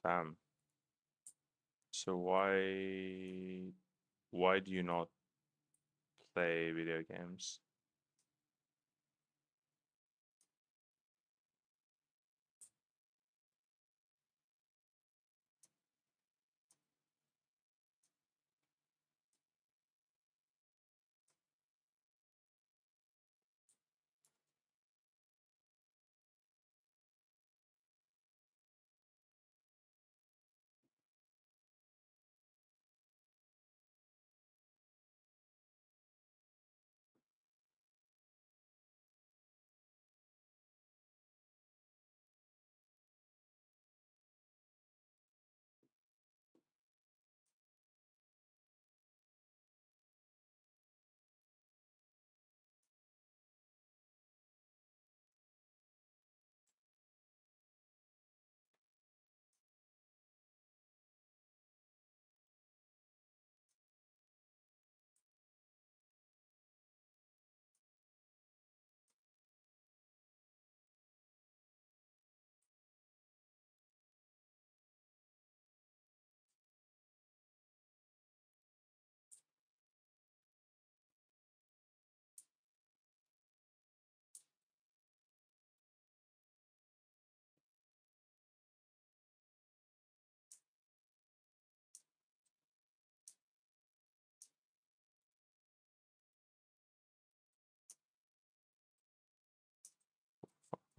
Damn. So why do you not play video games?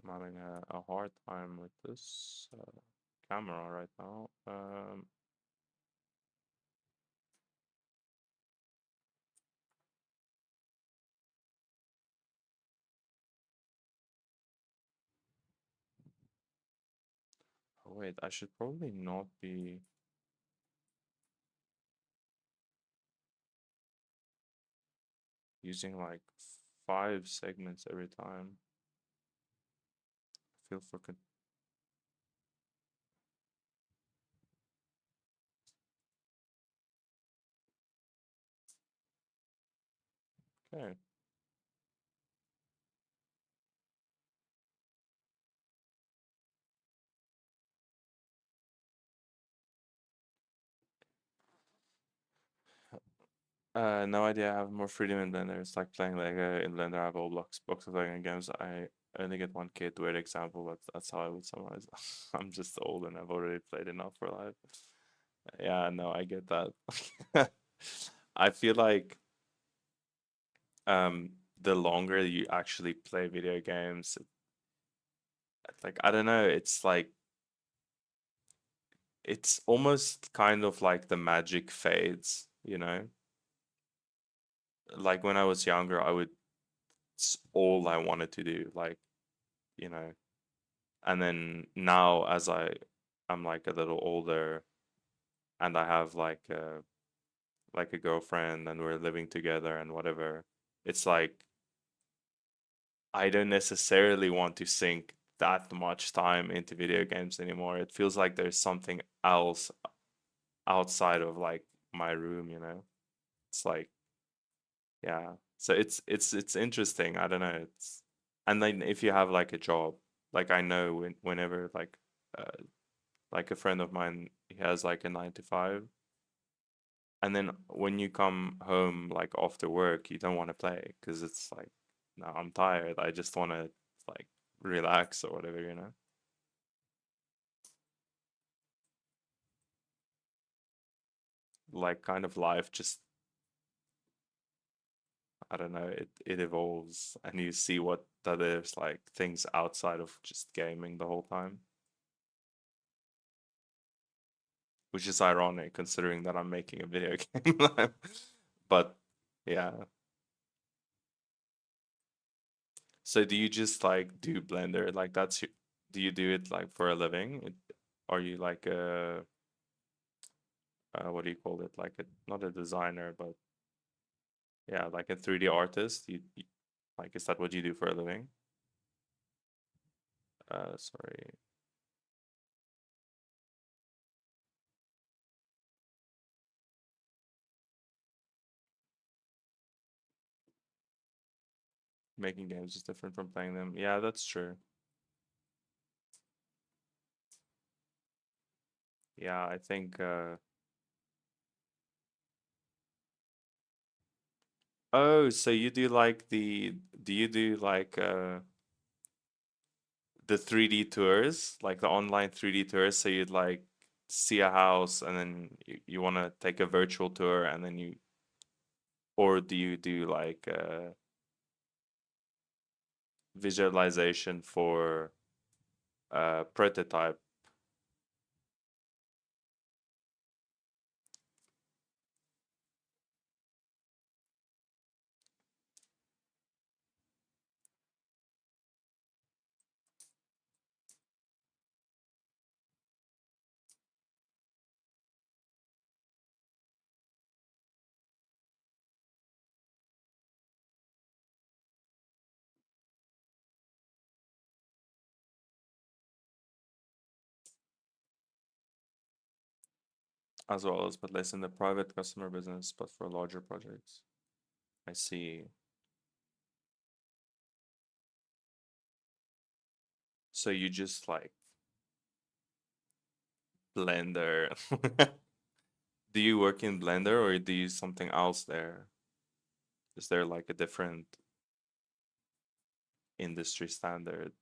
I'm having a hard time with this camera right now. Oh, wait, I should probably not be using like 5 segments every time. Feel for okay. No idea. I have more freedom in Blender. It's like playing Lego in Blender. I have all box of Lego games. I only get one kid. Weird example, but that's how I would summarize. I'm just old and I've already played enough for life. Yeah, no, I get that. I feel like the longer you actually play video games, like I don't know, it's like it's almost kind of like the magic fades, you know? Like when I was younger, it's all I wanted to do, like, you know. And then now as I'm like a little older and I have like a girlfriend and we're living together and whatever, it's like I don't necessarily want to sink that much time into video games anymore. It feels like there's something else outside of like my room, you know? It's like, yeah. So it's interesting. I don't know. It's and then if you have like a job, like I know whenever like a friend of mine, he has like a 9 to 5, and then when you come home like after work, you don't want to play because it's like, no, I'm tired. I just want to like relax or whatever, you know? Like kind of life just, I don't know, it evolves and you see what that is like things outside of just gaming the whole time. Which is ironic considering that I'm making a video game. But yeah. So do you just like do Blender? Like do you do it like for a living? Are you like a what do you call it? Like a not a designer, but yeah, like a 3D artist? Like is that what you do for a living? Sorry. Making games is different from playing them. Yeah, that's true. Yeah, I think oh, so you do like do you do like the 3D tours, like the online 3D tours? So you'd like see a house and then you want to take a virtual tour and then or do you do like visualization for prototype? As well as, but less in the private customer business, but for larger projects. I see. So you just like Blender. Do you work in Blender or do you use something else there? Is there like a different industry standard?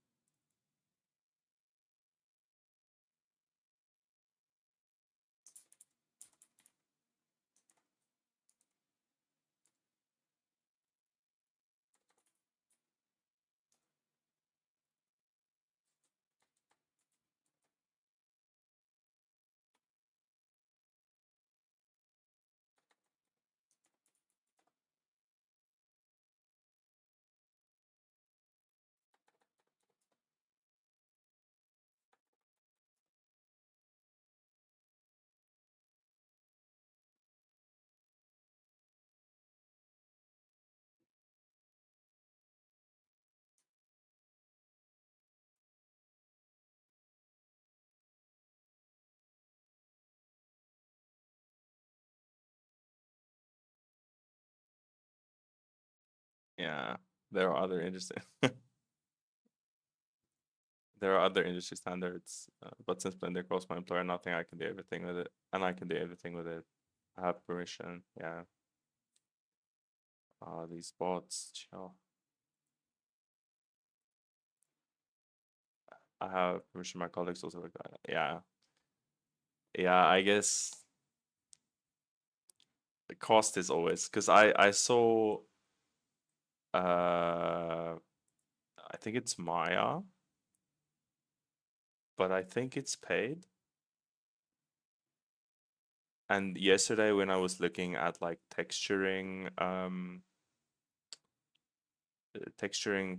Yeah, there are other interesting there are other industry standards, but since Blender calls my employer, nothing, I can do everything with it, and I can do everything with it. I have permission. Yeah. These bots, chill. I have permission. My colleagues also look at it. Yeah. Yeah, I guess the cost is always because I saw I think it's Maya, but I think it's paid. And yesterday when I was looking at like texturing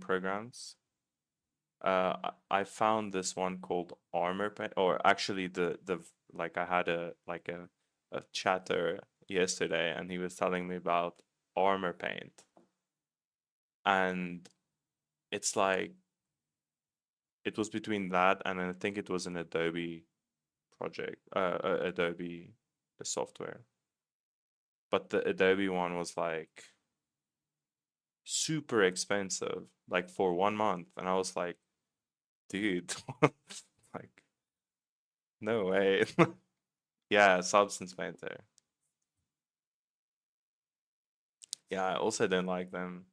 programs, I found this one called Armor Paint, or actually like I had a chatter yesterday, and he was telling me about Armor Paint, and it's like it was between that and I think it was an Adobe project, Adobe software, but the Adobe one was like super expensive, like for 1 month, and I was like, dude, like no way. Yeah, Substance Painter. Yeah, I also don't like them.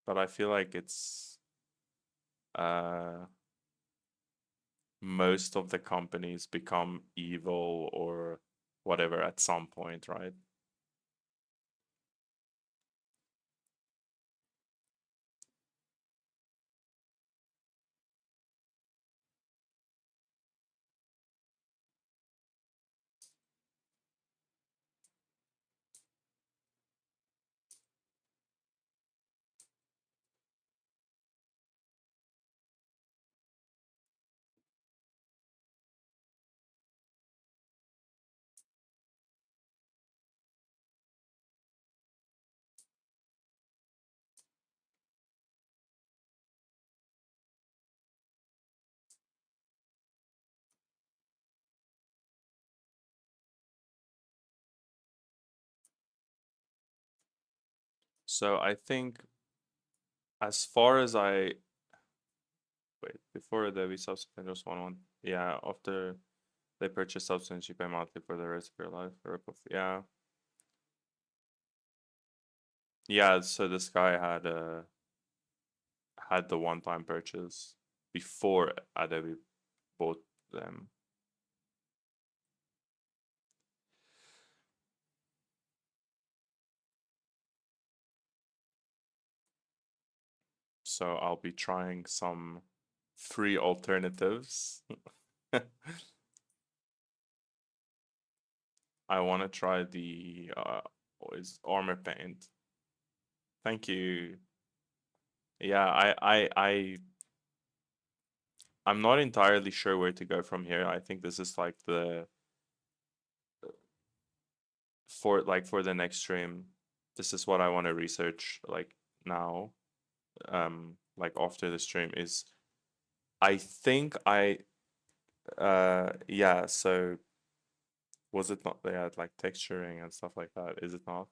But I feel like it's uh most of the companies become evil or whatever at some point, right? So I think as far as I wait, before Adobe Substance was one. Yeah, after they purchase Substance, you pay monthly for the rest of your life. Yeah. Yeah, so this guy had the one-time purchase before Adobe bought them. So I'll be trying some free alternatives. I want to try the what is Armor Paint. Thank you. Yeah, I'm not entirely sure where to go from here. I think this is like the for the next stream. This is what I want to research like now. Like after the stream is I think yeah, so was it not they had like texturing and stuff like that? Is it not?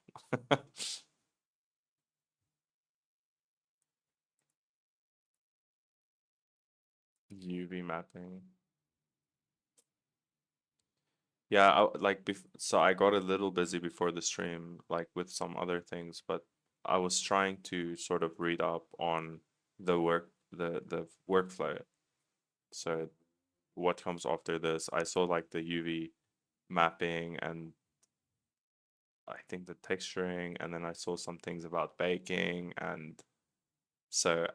UV mapping. Yeah, so I got a little busy before the stream, like with some other things, but I was trying to sort of read up on the workflow. So what comes after this? I saw like the UV mapping and I think the texturing, and then I saw some things about baking, and so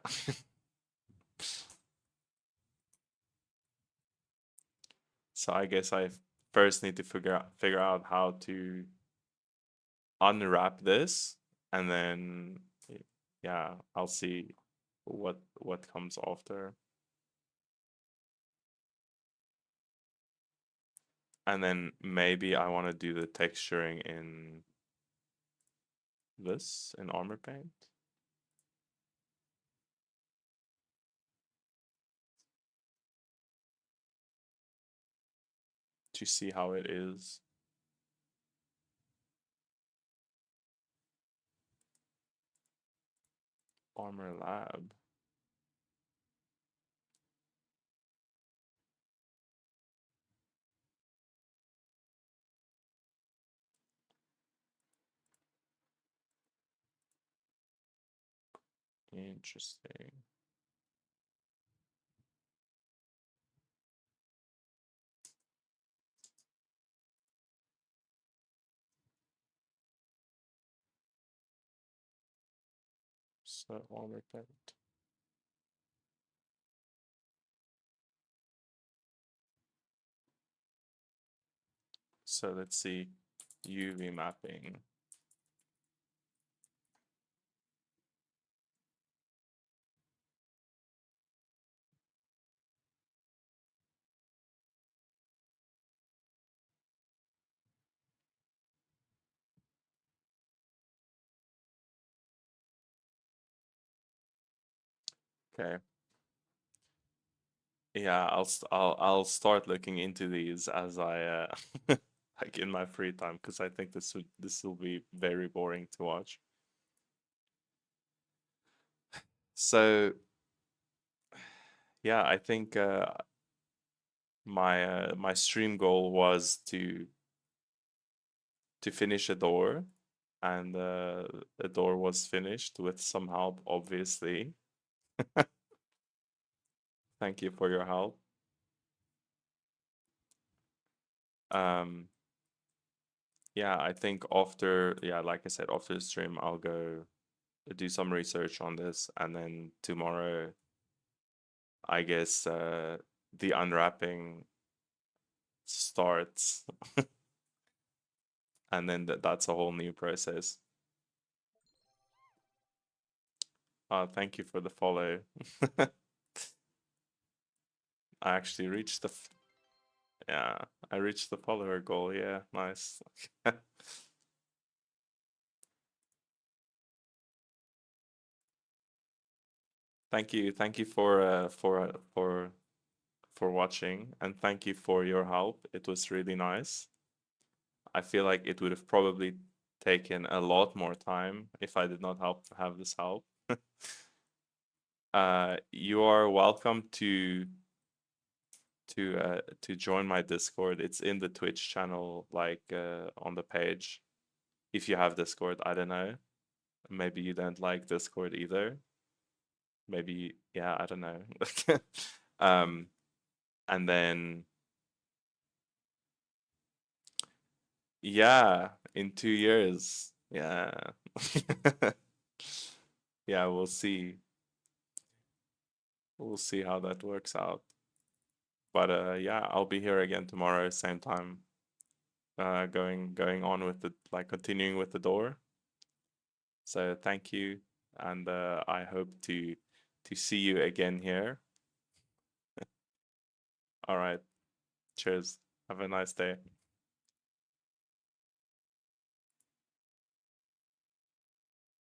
so I guess I first need to figure out how to unwrap this, and then yeah, I'll see what comes after. And then maybe I want to do the texturing in this in Armor Paint. To see how it is. Armor Lab. Interesting. So armor pet. So let's see, UV mapping. Okay. Yeah, I'll start looking into these as I like in my free time, because I think this will be very boring to watch. So yeah, I think my stream goal was to finish a door, and the door was finished with some help, obviously. Thank you for your help. Yeah, I think after, yeah, like I said, after the stream, I'll go do some research on this, and then tomorrow, I guess, the unwrapping starts, and then that's a whole new process. Thank you for the follow. I actually reached the, yeah, I reached the follower goal. Yeah, nice. Thank you for watching, and thank you for your help. It was really nice. I feel like it would have probably taken a lot more time if I did not have this help. You are welcome to join my Discord. It's in the Twitch channel, like on the page. If you have Discord, I don't know. Maybe you don't like Discord either. Maybe, yeah, I don't know. And then, yeah, in 2 years, yeah. Yeah, we'll see. We'll see how that works out. But yeah, I'll be here again tomorrow, same time. Going on with the, like, continuing with the door. So thank you, and I hope to see you again here. All right. Cheers. Have a nice day.